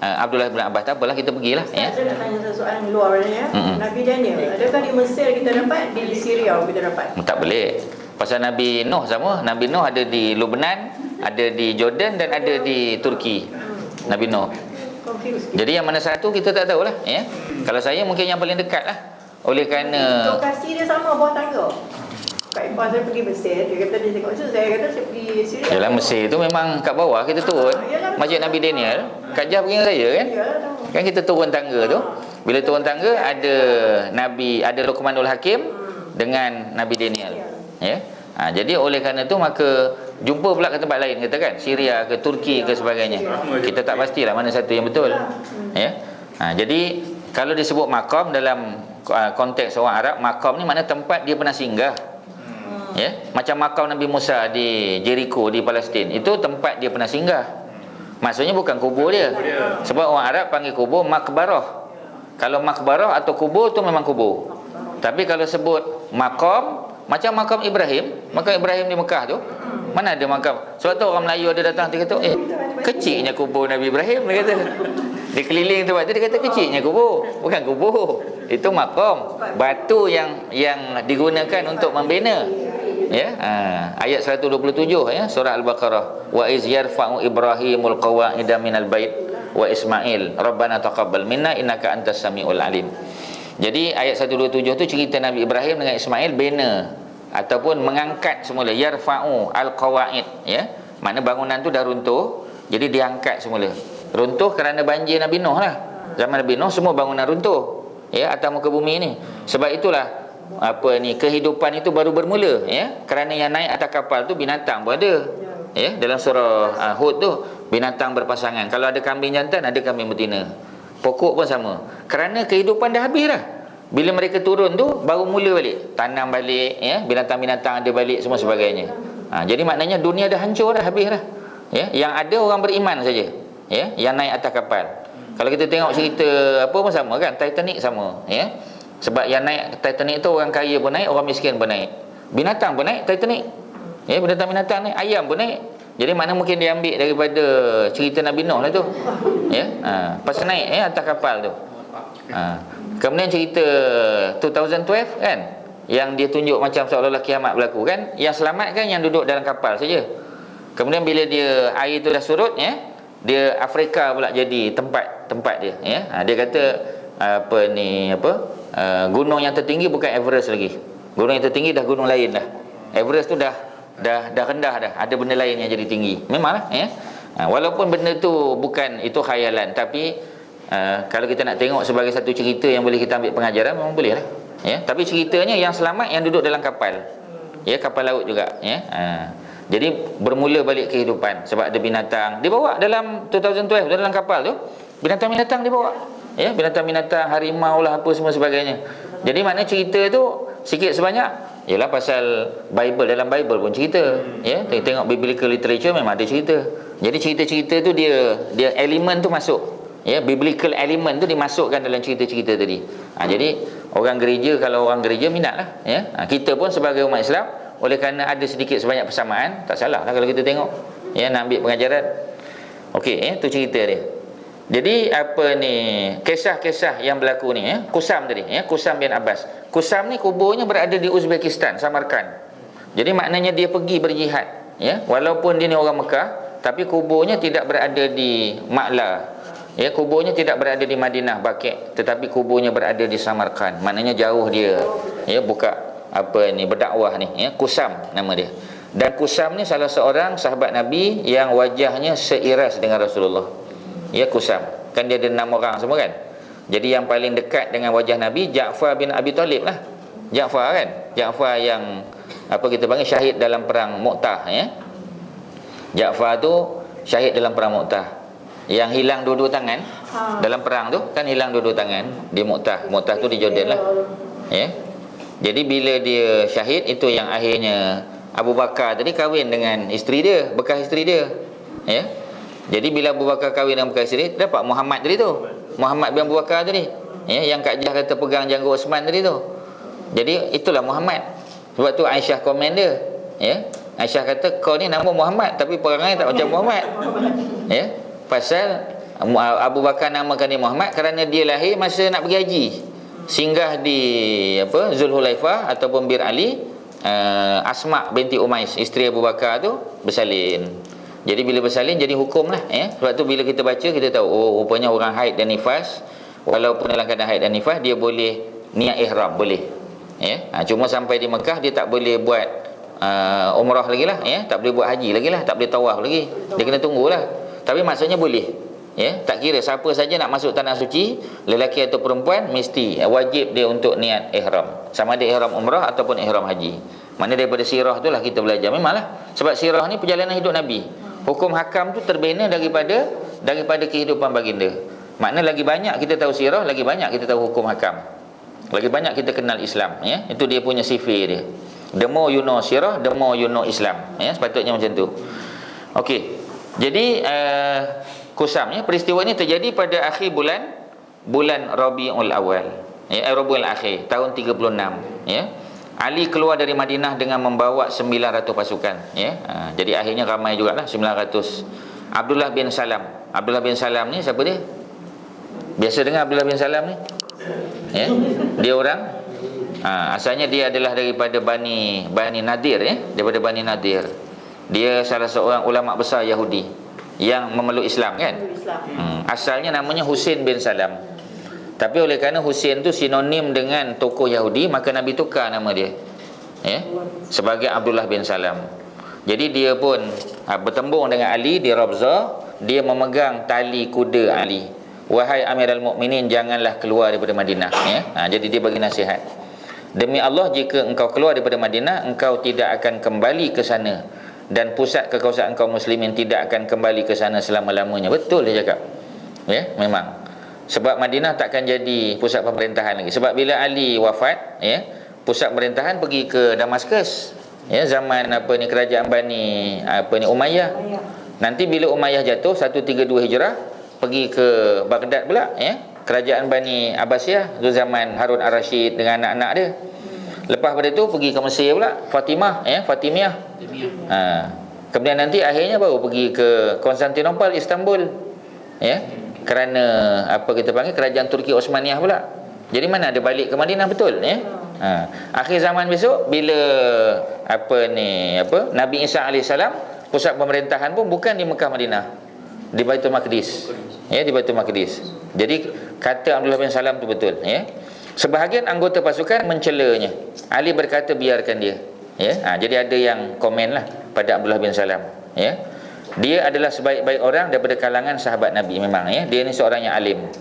Abdullah bin Abbas, tak apalah kita pergilah, ya. Saya nak tanya satu soalan luar ni, ya. Nabi Daniel, adakah di Mesir kita dapat, di Syria kita dapat? Tak boleh. Pasal Nabi Nuh sama. Nabi Nuh ada di Lebanon, ada di Jordan dan ada di Turki. Nabi Nuh. Jadi yang mana satu kita tak tahulah, ya. Kalau saya mungkin yang paling dekat lah. Oleh kerana lokasi dia sama bawah tangga. Kak Iqbal saya pergi Mesir, dia kata dia tengok Mesir, saya kata saya pergi Syria. Yalah, Mesir tu memang kat bawah kita turun. Masjid Nabi Daniel, Kak Jah pergi dengan saya kan? Kan kita turun tangga tu. Bila turun tangga ada Luqmanul Hakim dengan Nabi Daniel. Ya. Jadi oleh kerana tu maka jumpa pula ke tempat lain, kata kan, Syria ke Turki ke sebagainya. Kita tak pastilah mana satu yang betul. Ya. Jadi kalau disebut maqam dalam konteks orang Arab, maqam ni makna tempat dia pernah singgah. Ya, macam makam Nabi Musa di Jericho di Palestin, itu tempat dia pernah singgah. Maksudnya bukan kubur dia. Sebab orang Arab panggil kubur makbarah. Kalau makbarah atau kubur tu memang kubur. Tapi kalau sebut makam, macam makam Ibrahim di Mekah tu, Mana ada makam. Sebab tu orang Melayu ada datang, dia kata, kecilnya kubur Nabi Ibrahim, dia kata. Dia keliling tempat tu, dia kata kecilnya kubur. Bukan kubur. Itu makam. Batu yang digunakan untuk membina. Ya, ayat 127 ya, surah Al-Baqarah. Wa iz yarfa'u Ibrahimul qawa'ida minal bait wa Ismail Rabbana taqabbal minna innaka antas samiul alim. Jadi ayat 127 tu cerita Nabi Ibrahim dengan Ismail bina ataupun mengangkat semula, yarfa'u al-qawa'id ya. Makna bangunan tu dah runtuh, jadi diangkat semula. Runtuh kerana banjir Nabi Nuh lah. Zaman Nabi Nuh semua bangunan runtuh ya atas muka bumi ni. Sebab itulah kehidupan itu baru bermula ya, kerana yang naik atas kapal tu binatang pun ada ya. Dalam surah Hud tu binatang berpasangan. Kalau ada kambing jantan, ada kambing betina. Pokok pun sama. Kerana kehidupan dah habis dah. Bila mereka turun tu baru mula balik, tanam balik ya, binatang-binatang ada balik semua sebagainya. Jadi maknanya dunia dah hancur dah, habis dah ya. Yang ada orang beriman saja ya, yang naik atas kapal. Kalau kita tengok cerita apa pun sama kan, Titanic sama ya. Sebab yang naik Titanic tu orang kaya pun naik, orang miskin pun naik. Binatang pun naik Titanic ya, binatang-binatang naik, ayam pun naik. Jadi mana mungkin dia ambil daripada cerita Nabi Nuh lah tu ya. Pasal naik ya atas kapal tu. Kemudian cerita 2012 kan, yang dia tunjuk macam seolah-olah kiamat berlaku kan. Yang selamat kan yang duduk dalam kapal saja. Kemudian bila dia air tu dah surut ya, dia Afrika pula jadi tempat dia ya. Dia kata gunung yang tertinggi bukan Everest lagi. Gunung yang tertinggi dah gunung lain dah. Everest tu dah rendah dah. Ada benda lain yang jadi tinggi. Memanglah ya. Walaupun benda tu bukan, itu khayalan, tapi kalau kita nak tengok sebagai satu cerita yang boleh kita ambil pengajaran, memang boleh lah ya. Tapi ceritanya yang selamat yang duduk dalam kapal ya, kapal laut juga ya. Jadi bermula balik kehidupan sebab ada binatang dibawa dalam 2012 dalam kapal tu. Binatang-binatang dibawa ya, binatang-binatang, harimau lah apa semua sebagainya. Jadi makna cerita tu sikit sebanyak ialah pasal Bible. Dalam Bible pun cerita ya. Tengok biblical literature memang ada cerita. Jadi cerita-cerita tu dia elemen tu masuk ya, biblical element tu dimasukkan dalam cerita-cerita tadi. Jadi orang gereja, kalau orang gereja minat lah ya. Kita pun sebagai umat Islam, oleh kerana ada sedikit sebanyak persamaan, tak salah lah kalau kita tengok ya, nak ambil pengajaran. Okey ya, tu cerita dia. Jadi kisah-kisah yang berlaku ni ya, Kusam tadi ya, Kusam bin Abbas. Kusam ni kuburnya berada di Uzbekistan, Samarkand. Jadi maknanya dia pergi berjihad ya, walaupun dia ni orang Mekah, tapi kuburnya tidak berada di Makla ya, kuburnya tidak berada di Madinah Baqi', tetapi kuburnya berada di Samarkand. Maknanya jauh dia ya, buka berdakwah ni ya. Kusam nama dia. Dan Kusam ni salah seorang sahabat Nabi yang wajahnya seiras dengan Rasulullah ya. Kusam kan dia ada 6 orang semua kan. Jadi yang paling dekat dengan wajah Nabi Ja'far bin Abi Talib lah. Ja'far kan, Ja'far yang kita panggil syahid dalam perang Mu'tah ya. Ja'far tu syahid dalam perang Mu'tah, yang hilang dua-dua tangan dalam perang tu kan, hilang dua-dua tangan di Mu'tah. Mu'tah tu di Jordan lah ya. Jadi bila dia syahid, itu yang akhirnya Abu Bakar tadi kahwin dengan isteri dia, bekas isteri dia ya. Jadi bila Abu Bakar kahwin dengan bekas isteri, dapat Muhammad tadi tu, Muhammad bin Abu Bakar tadi ya, yang Kak Jah kata pegang janggut Osman tadi tu. Jadi itulah Muhammad. Sebab tu Aisyah komen dia ya. Aisyah kata kau ni nama Muhammad tapi perangai tak macam Muhammad ya. Pasal Abu Bakar namakan dia Muhammad kerana dia lahir masa nak pergi haji, singgah di Zulhulaifah ataupun Bir Ali. Asma binti Umais, isteri Abu Bakar tu bersalin. Jadi bila bersalin jadi hukum lah ya. Sebab tu bila kita baca kita tahu, rupanya orang haid dan nifas, walaupun dalam keadaan haid dan nifas, dia boleh niat ihram, boleh ya. Cuma sampai di Mekah dia tak boleh buat umrah lagi lah ya, tak boleh buat haji lagi lah, tak boleh tawaf lagi, dia kena tunggulah. Tapi maksudnya boleh ya, tak kira siapa saja nak masuk tanah suci, lelaki atau perempuan, mesti wajib dia untuk niat ihram, sama ada ihram umrah ataupun ihram haji. Mana daripada sirah tu lah kita belajar. Memanglah sebab sirah ni perjalanan hidup Nabi. Hukum hakam tu terbina daripada kehidupan baginda. Makna lagi banyak kita tahu sirah, lagi banyak kita tahu hukum hakam, lagi banyak kita kenal Islam ya. Itu dia punya sifir dia. The more you know sirah, the more you know Islam ya, sepatutnya macam tu. Okey. Jadi Kusam ya, peristiwa ini terjadi pada akhir bulan Rabiul Awal ya, Rabiul Akhir tahun 36 ya. Ali keluar dari Madinah dengan membawa 900 pasukan, ya. Jadi akhirnya ramai jugalah 900. Abdullah bin Salam. Abdullah bin Salam ni siapa dia? Biasa dengar Abdullah bin Salam ni? Ya. Dia orang asalnya dia adalah daripada Bani Nadir, ya. Daripada Bani Nadir. Dia salah seorang ulama besar Yahudi yang memeluk Islam, kan? Asalnya namanya Husain bin Salam. Tapi oleh kerana Husain tu sinonim dengan tokoh Yahudi, maka Nabi tukar nama dia, ya, sebagai Abdullah bin Salam. Jadi dia pun bertembung dengan Ali di Rabzah. Dia memegang tali kuda Ali. Wahai Amirul Mukminin, janganlah keluar daripada Madinah, ya. Jadi dia bagi nasihat. Demi Allah, jika engkau keluar daripada Madinah, engkau tidak akan kembali ke sana, dan pusat kekuasaan kaum muslimin tidak akan kembali ke sana selama-lamanya. Betul dia cakap, ya, memang. Sebab Madinah takkan jadi pusat pemerintahan lagi. Sebab bila Ali wafat, ya, pusat pemerintahan pergi ke Damaskus, ya, zaman kerajaan Bani Umayyah. Nanti bila Umayyah jatuh 132 Hijrah, pergi ke Baghdad pula, ya, kerajaan Bani Abbasiyah tu zaman Harun Ar-Rasyid dengan anak-anak dia. Lepas pada tu pergi ke Mesir pula, Fatimiyah. Kemudian nanti akhirnya baru pergi ke Konstantinopel, Istanbul, ya, kerana kita panggil kerajaan Turki Osmaniyah pula. Jadi mana ada balik ke Madinah, betul, ya. Akhir zaman besok bila Nabi Isa AS, pusat pemerintahan pun bukan di Mekah Madinah, di Baitul Maqdis, ya, di Baitul Maqdis. Jadi kata Abdullah bin Salam tu betul, ya. Sebahagian anggota pasukan mencelanya. Ali berkata biarkan dia, ya. Jadi ada yang komen lah pada Abdullah bin Salam, ya. Dia adalah sebaik-baik orang daripada kalangan sahabat Nabi, memang, ya. Dia ni seorang yang alim.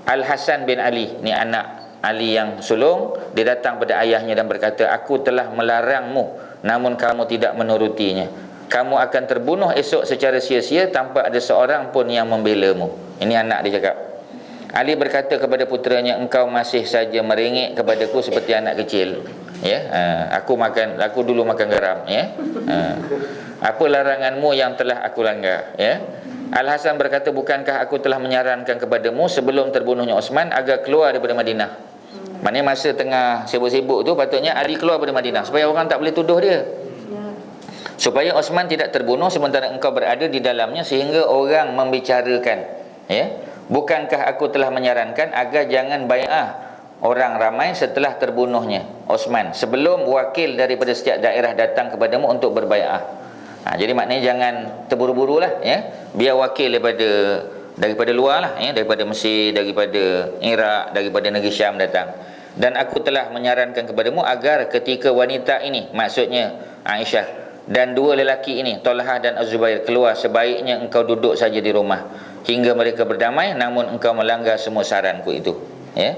Al-Hasan bin Ali, ni anak Ali yang sulung, dia datang pada ayahnya dan berkata, aku telah melarangmu, namun kamu tidak menurutinya. Kamu akan terbunuh esok secara sia-sia tanpa ada seorang pun yang membelamu. Ini anak dia cakap. Ali berkata kepada puteranya, engkau masih saja merengek kepadaku seperti anak kecil, ya. Aku dulu makan garam, ya. Apa laranganmu yang telah aku langgar, ya. Al-Hasan berkata, bukankah aku telah menyarankan kepadamu sebelum terbunuhnya Osman agar keluar daripada Madinah? Maknanya masa tengah sibuk-sibuk tu patutnya Ali keluar daripada Madinah supaya orang tak boleh tuduh dia, supaya Osman tidak terbunuh sementara engkau berada di dalamnya sehingga orang membicarakan, ya. Bukankah aku telah menyarankan agar jangan bai'ah orang ramai setelah terbunuhnya Osman, sebelum wakil daripada setiap daerah datang kepadamu untuk berbai'ah. Jadi maknanya jangan terburu-buru lah, ya. Biar wakil daripada luar lah, ya, daripada Mesir, daripada Iraq, daripada negeri Syam datang. Dan aku telah menyarankan kepadamu agar ketika wanita ini, maksudnya Aisyah, dan dua lelaki ini, Talhah dan Az-Zubair, keluar, sebaiknya engkau duduk saja di rumah hingga mereka berdamai, namun engkau melanggar semua saranku itu, ya.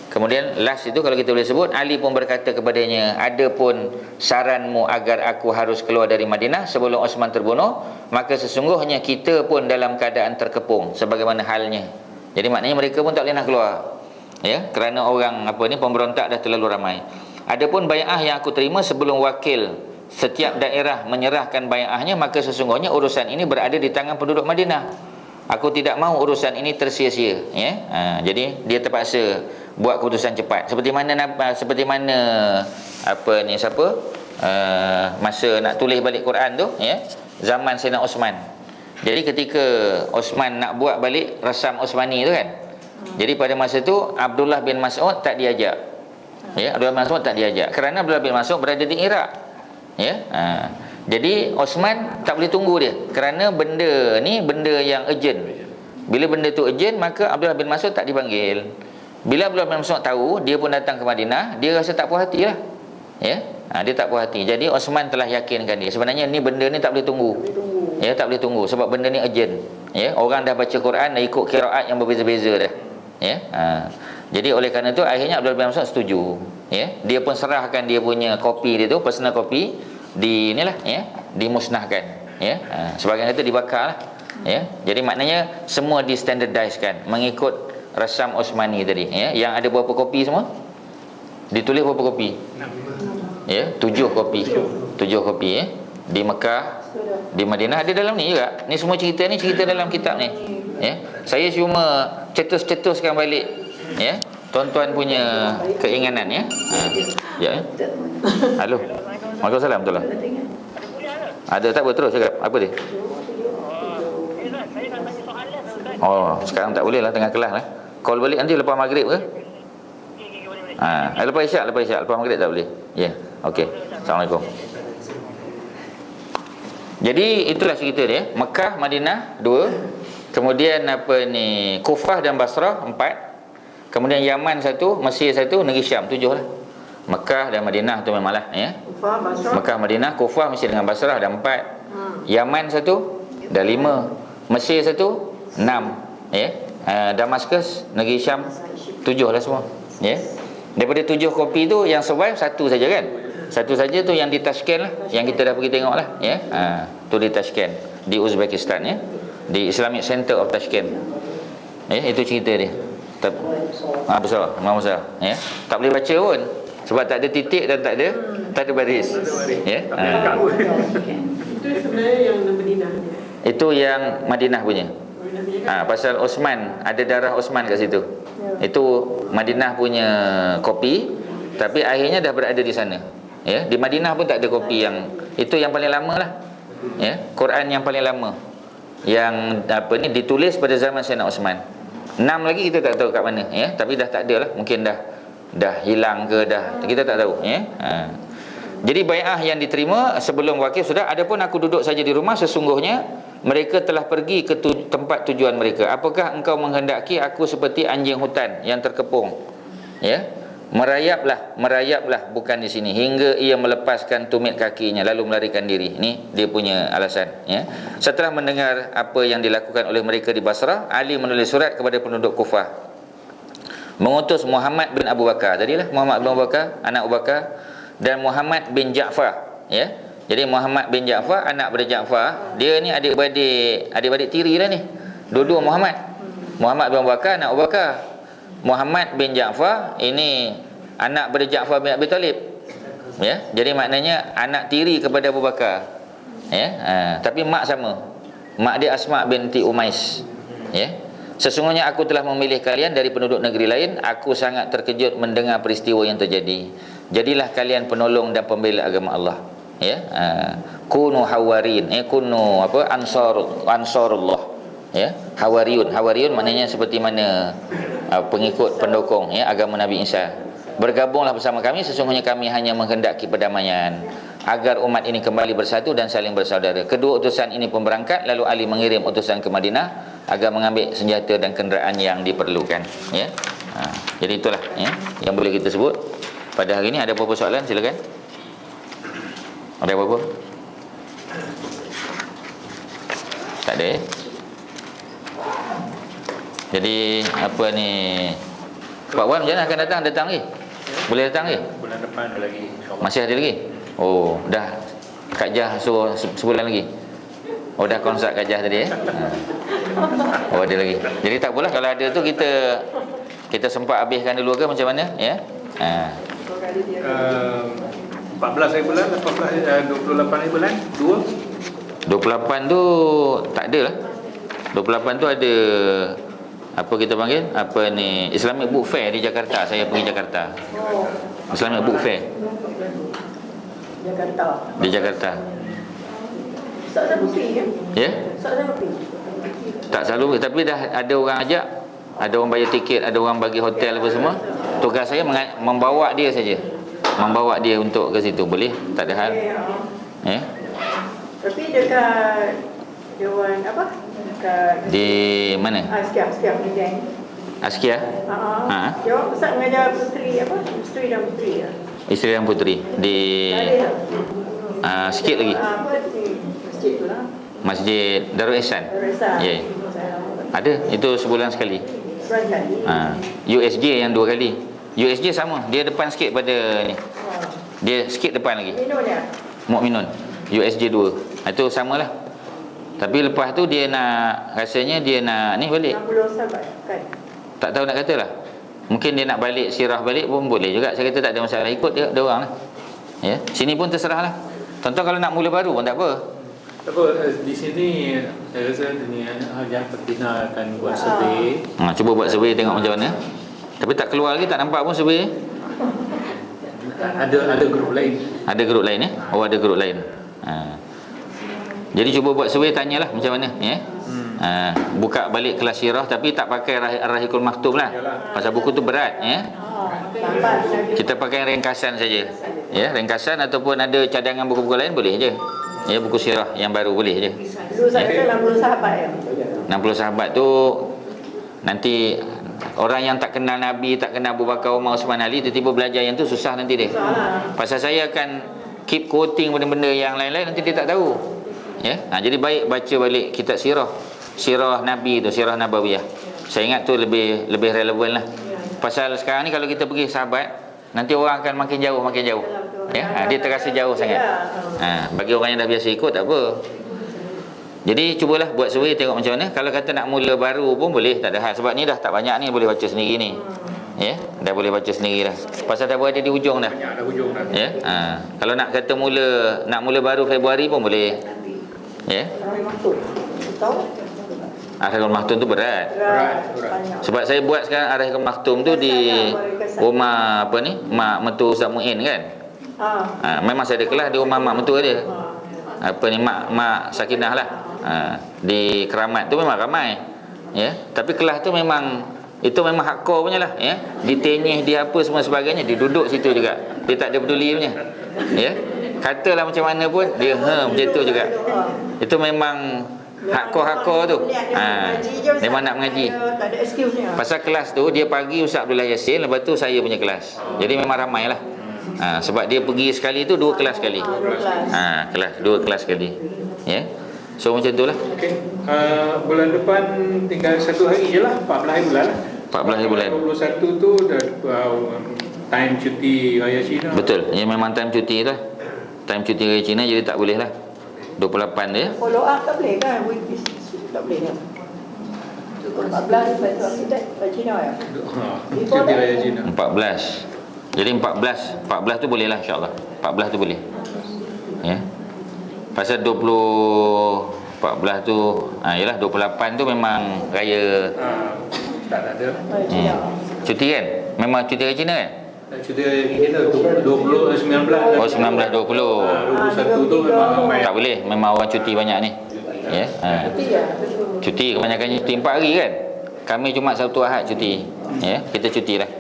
Kemudian last itu kalau kita boleh sebut, Ali pun berkata kepadanya, adapun saranmu agar aku harus keluar dari Madinah sebelum Osman terbunuh, maka sesungguhnya kita pun dalam keadaan terkepung sebagaimana halnya. Jadi maknanya mereka pun tak boleh nak keluar, ya, kerana orang pemberontak dah terlalu ramai. Adapun bai'ah yang aku terima sebelum wakil setiap daerah menyerahkan bai'ahnya, maka sesungguhnya urusan ini berada di tangan penduduk Madinah. Aku tidak mahu urusan ini tersia-sia, ya. Jadi dia terpaksa buat keputusan cepat. Seperti mana masa nak tulis balik Quran tu, ya, zaman Sayyidina Osman. Jadi ketika Osman nak buat balik rasam Osmani tu, kan. Jadi pada masa tu Abdullah bin Mas'ud tak diajak. Ya, Abdullah bin Mas'ud tak diajak kerana Abdullah bin Mas'ud berada di Iraq. Ya. Jadi Osman tak boleh tunggu dia kerana benda ni benda yang urgent. Bila benda tu urgent, maka Abdullah bin Mas'ud tak dipanggil. Bila Abdullah bin Mas'ud tahu, dia pun datang ke Madinah, dia rasa tak puas hati lah, ya. Dia tak puas hati. Jadi Osman telah yakinkan dia, sebenarnya ni benda ni tak boleh tunggu. Ya, tak boleh tunggu sebab benda ni urgent. Ya, orang dah baca Quran dah ikut qiraat yang berbeza-beza dah. Ya. Jadi oleh kerana tu akhirnya Abdullah bin Mas'ud setuju. Ya, dia pun serahkan dia punya kopi dia tu, personal kopi di inilah, ya, dimusnahkan. Ya. Sebagian kata dibakar lah. Ya. Jadi maknanya semua di standardizekan mengikut rasam Osmani tadi, ya. Yang ada berapa kopi semua? Ditulis berapa kopi? 6. Ya, 7 kopi. 7 kopi, ya. Di Mekah, di Madinah, ada dalam ni juga. Ni semua cerita ni cerita dalam kitab ni. Ya. Saya cuma cetus-cetuskan balik, ya. tuan-tuan punya keinginan ya. Ya. Halo. Waalaikumsalam betul lah. Ada tak boleh terus cakap. Apa dia? Oh, sekarang tak boleh lah, tengah kelas lah. Call balik nanti lepas maghrib ke? Lepas isyak, lepas maghrib tak boleh. Ya. Okey. Assalamualaikum. Jadi itulah cerita dia. Mekah, Madinah 2. Kemudian Kufah dan Basrah 4. Kemudian Yaman 1, Mesir 1, negeri Syam 7 lah. Mekah dan Madinah tu memanglah ya. Mekah, Madinah, Kufah, Mesir dengan Basrah dah 4. Yaman 1 dah 5. Mesir 1 6 ya. Damaskus, negeri Syam 7 lah semua ya. Daripada 7 kopi tu yang survive 1 saja kan. 1 saja tu yang di Tashkent lah, yang kita dah pergi tengok lah ya. Tu di Tashkent, di Uzbekistan ya. Di Islamic Center of Tashkent. Ya, itu cerita dia. Besar, memang besar ya. Tak boleh baca pun sebab tak ada titik dan tak ada baris. Ya. Itu sebenarnya yang Madinah dia. Itu yang Madinah punya. Pasal Osman, ada darah Osman kat situ. Itu Madinah punya kopi, tapi akhirnya dah berada di sana. Ya, di Madinah pun tak ada kopi yang itu yang paling lama lah. Ya, Quran yang paling lama. Yang ditulis pada zaman Sayyidina Osman. 6 lagi kita tak tahu kat mana ya, tapi dah tak ada lah, mungkin dah hilang ke kita tak tahu ya. Jadi bai'ah yang diterima sebelum Waqif sudah. Adapun aku duduk saja di rumah, sesungguhnya mereka telah pergi ke tempat tujuan mereka. Apakah engkau menghendaki aku seperti anjing hutan yang terkepung ya? Merayaplah bukan di sini hingga ia melepaskan tumit kakinya lalu melarikan diri. Ini dia punya alasan ya. Setelah mendengar apa yang dilakukan oleh mereka di Basrah, Ali menulis surat kepada penduduk Kufah, mengutus Muhammad bin Abu Bakar. Tadilah Muhammad bin Abu Bakar, anak Abu Bakar, dan Muhammad bin Ja'far ya. Jadi Muhammad bin Ja'far, anak daripada Ja'far, dia ni adik-beradik tiri lah ni. Dua-dua Muhammad bin Abu Bakar, anak Abu Bakar. Muhammad bin Ja'far ini anak daripada Ja'far bin Abi Talib ya. Jadi maknanya anak tiri kepada Abu Bakar ya. Tapi mak sama. Mak dia Asma binti Umais ya. Sesungguhnya aku telah memilih kalian dari penduduk negeri lain. Aku sangat terkejut mendengar peristiwa yang terjadi. Jadilah kalian penolong dan pembela agama Allah ya. Kunu hawarin kunu ansarullah ya. Hawariyun maknanya seperti mana pengikut pendukung ya agama Nabi Isa. Bergabunglah bersama kami, sesungguhnya kami hanya menghendaki perdamaian agar umat ini kembali bersatu dan saling bersaudara. Kedua utusan ini pun berangkat, lalu Ali mengirim utusan ke Madinah agar mengambil senjata dan kenderaan yang diperlukan ya. Jadi itulah ya yang boleh kita sebut pada hari ini. Ada apa-apa soalan silakan. Ada apa-apa? Tak ada ya? Jadi apa ni, Pak Wan macam mana akan datang lagi? Boleh datang lagi? Bulan depan ada lagi. Masih ada lagi? Oh, dah Kak Jah suruh sebulan lagi. Oh, dah konsult Kak Jah tadi Oh, ada lagi. Jadi tak apalah, kalau ada tu kita sempat habiskan dulu ke macam mana ya? 14 hari bulan, 28 hari bulan, 2. 28 tu tak ada lah. 28 tu ada apa kita panggil Islamic Book Fair di Jakarta. Saya pergi Jakarta. Islamic Book Fair di Jakarta. Ya? Tak selalu, tapi dah ada orang ajak, ada orang bayar tiket, ada orang bagi hotel apa semua. Tugas saya membawa dia saja, membawa dia untuk ke situ. Boleh, tak ada hal ya. Tapi dekat Dewan apa? Di mana? Askia Medan. Askia? Dewan Pusat Mengajar Puteri apa? Isteri dan Puteri ya. Isteri dan Puteri di sikit lagi. Masjid tu lah. Masjid Darul Ihsan. Ya. Ada, itu sebulan sekali. USJ yang 2 kali. USJ sama, dia depan sikit pada ni. Dia sikit depan lagi. Mukminun. USJ 2. Itu samalah. Tapi lepas tu dia rasanya dia nak ni balik. 60 sahabat kan. Tak tahu nak kata lah. Mungkin dia nak balik sirah balik pun boleh juga. Saya kata tak ada masalah, ikut dia orang lah. Ya, sini pun terserah lah. Tonton kalau nak mula baru pun tak apa. Di sini saya rasa ni Hajiah Fatina akan buat survey. Cuba buat survey tengok macam mana. Tapi tak keluar lagi, tak nampak pun survey. Ada grup lain. Ada grup lain Oh, ada grup lain. Jadi cuba buat survey, tanyalah macam mana buka balik kelas sirah tapi tak pakai Ar-Rahiqul Maktum lah. Pasal buku tu berat Kita pakai ringkasan saja. Ringkasan ataupun ada cadangan buku-buku lain boleh je. Buku sirah yang baru boleh je. Dulu saya kan 60 sahabat 60 sahabat tu nanti orang yang tak kenal Nabi, tak kenal Abu Bakar, Umar, Osman, Ali, tiba-tiba belajar yang tu susah nanti dia. Pasal saya akan keep quoting benda-benda yang lain-lain, nanti dia tak tahu. Jadi baik baca balik kitab sirah Nabi tu, sirah Nabawiyah. Saya ingat tu lebih relevan lah. Pasal sekarang ni kalau kita pergi sahabat, nanti orang akan makin jauh. Dia terasa jauh sangat. Bagi orang yang dah biasa ikut tak apa. Jadi cubalah buat survey, tengok macam mana. Kalau kata nak mula baru pun boleh, tak ada hal. Sebab ni dah tak banyak ni, boleh baca sendiri ni. Dah boleh baca sendiri dah. Pasal dah berada di hujung dah. Banyak dah hujung dah. Kalau nak kata nak mula baru Februari pun boleh. Ar-Rahiqul Maktum tu berat. Sebab saya buat sekarang Ar-Rahiqul Maktum tu di rumah mak mentua Ustaz Muin kan. Memang saya ada kelas di rumah mak mentua dia. Mak Sakinah lah. Di Keramat tu memang ramai. Tapi kelas tu memang hardcore punya lah. Ditenyih, dia apa semua sebagainya, dia duduk situ juga. Dia tak ada peduli punya. Katalah macam mana pun dia macam tu juga. Itu memang hardcore tu. Memang nak mengaji. Tak ada excuse-nya. Pasal kelas tu dia pagi Ustaz Abdullah Yassin, lepas tu saya punya kelas. Jadi memang ramai lah. Sebab dia pergi sekali tu 2 kelas sekali. Kelas 2 kelas sekali. So macam tu lah. Bulan depan tinggal 1 hari je lah, 14 hari bulan lah. 14 hari bulan. 21 tu dah time cuti Raya Cina. Betul. Ia memang time cuti lah. Time cuti Raya Cina, jadi tak boleh lah. 28 dia. Follow up tak boleh kan? Weekly tak boleh kan? 14 lepas tu kita Cina ya? Cuti Raya Cina 14. Jadi 14 tu boleh lah insyaAllah. 14 tu boleh. Pasal 14 tu yalah 28 tu memang raya. Tak ada. Cuti kan? Memang cuti Raya Cina kan? Cuti Raya Cina 19. Oh 19 20. 21 tu memang ramai. Tak boleh, memang orang cuti banyak ni. Cuti kebanyakan cuti 4 hari kan. Kami cuma Sabtu Ahad cuti. Kita cuti lah.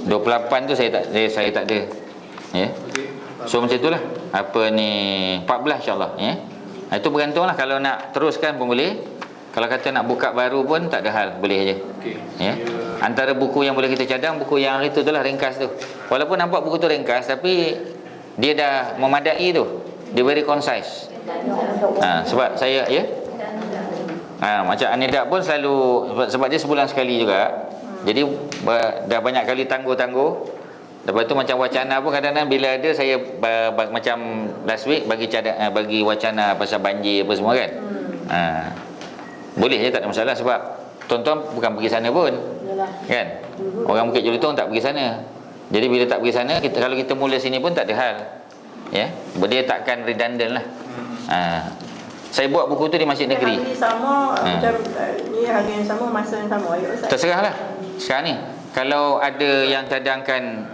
28 tu saya tak ada. So macam itulah. 14 insya-Allah itu bergantunglah. Kalau nak teruskan pun boleh. Kalau kata nak buka baru pun tak ada hal, boleh aje. Antara buku yang boleh kita cadang, buku yang itu tu lah, ringkas tu. Walaupun nampak buku tu ringkas, tapi dia dah memadai tu. Dia very concise. Sebab saya macam Anidak pun selalu, sebab dia sebulan sekali juga. Jadi dah banyak kali tangguh. Lepas tu macam wacana pun kadang-kadang bila ada saya macam last week bagi wacana pasal banjir apa semua kan. Boleh je, tak ada masalah. Sebab tuan-tuan bukan pergi sana pun. Kan? Orang Bukit Jelutong tak pergi sana. Jadi bila tak pergi sana, kalau kita mula sini pun tak ada hal. Dia takkan redundant lah. Saya buat buku tu di Masjid Negeri. Hari sama macam ni, hari yang sama, masa yang sama. Terserahlah. Sekarang ni kalau ada yang cadangkan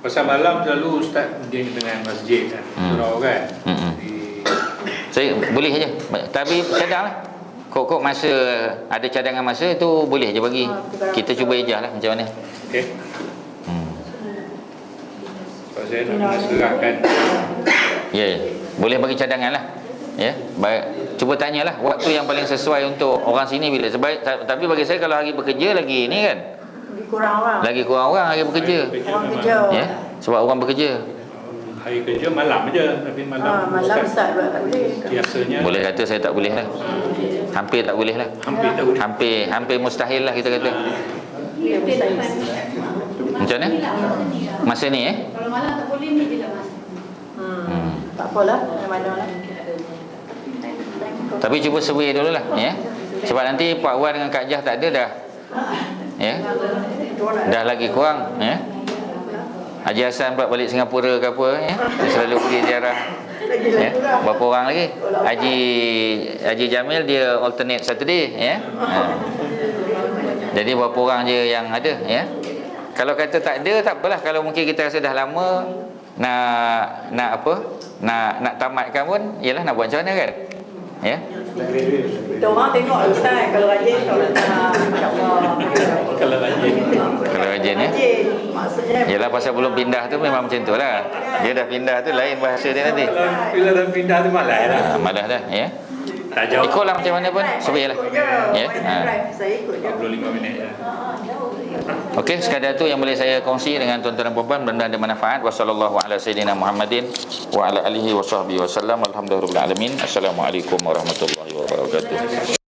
pasal malam selalu Ustaz dia dengan masjid kan. Surau kan. Saya boleh je. Tapi cadanglah. Kok masa ada cadangan masa tu boleh je bagi. Kita cuba ejah lah macam mana. Okey. Kalau saya nak serahkan. Boleh bagi cadangan lah. Cuba tanyalah waktu yang paling sesuai untuk orang sini bila sebaik. Tapi bagi saya kalau hari bekerja lagi ni kan, lagi kurang orang hari bekerja. Orang kerja. Sebab orang bekerja. Hari kerja malam je, tapi malam Ustaz tak boleh. biasanya Boleh kata saya tak boleh lah. Hampir tak boleh lah. hampir tak boleh. Hampir mustahil lah kita kata. Macam mana? Masa ni Kalau malam tak boleh ni je lah mas. Tak apalah, mana lah. Tapi cuba survey dulu lah. Sebab nanti Pak Wan dengan Kak Jah tak ada dah. Dah lagi kurang. Haji Hassan pula balik Singapura ke apa. Dia selalu pergi ziarah. Berapa orang lagi? Haji Jamil dia alternate Saturday. Jadi berapa orang je yang ada. Kalau kata tak ada, tak apalah. Kalau mungkin kita rasa dah lama nak apa? Nak tamatkan pun, yalah nak buat macam mana kan? Ya. Kita orang tengok Ustaz, kalau rajin kalau tak insya-Allah. Kalau rajin. Kalau rajin ya. Rajin. Maksudnya Yalah pasal belum pindah tu memang macam tu lah. Dia dah pindah tu lain bahasa dia nanti. Bila dah pindah tu malas lah. Malah dah ya. Tak jauh. Ikutlah macam mana pun, supaya lah. Ya. Saya ikut je. 45 minit je. Okey, sekadar tu yang boleh saya kongsi dengan tuan-tuan dan puan-puan, mudah-mudahan ada manfaat. Wassallallahu ala sayyidina Muhammadin wa ala alihi wa sahbihi wasallam. Alhamdulillahirabbil alamin. Assalamualaikum warahmatullahi wabarakatuh.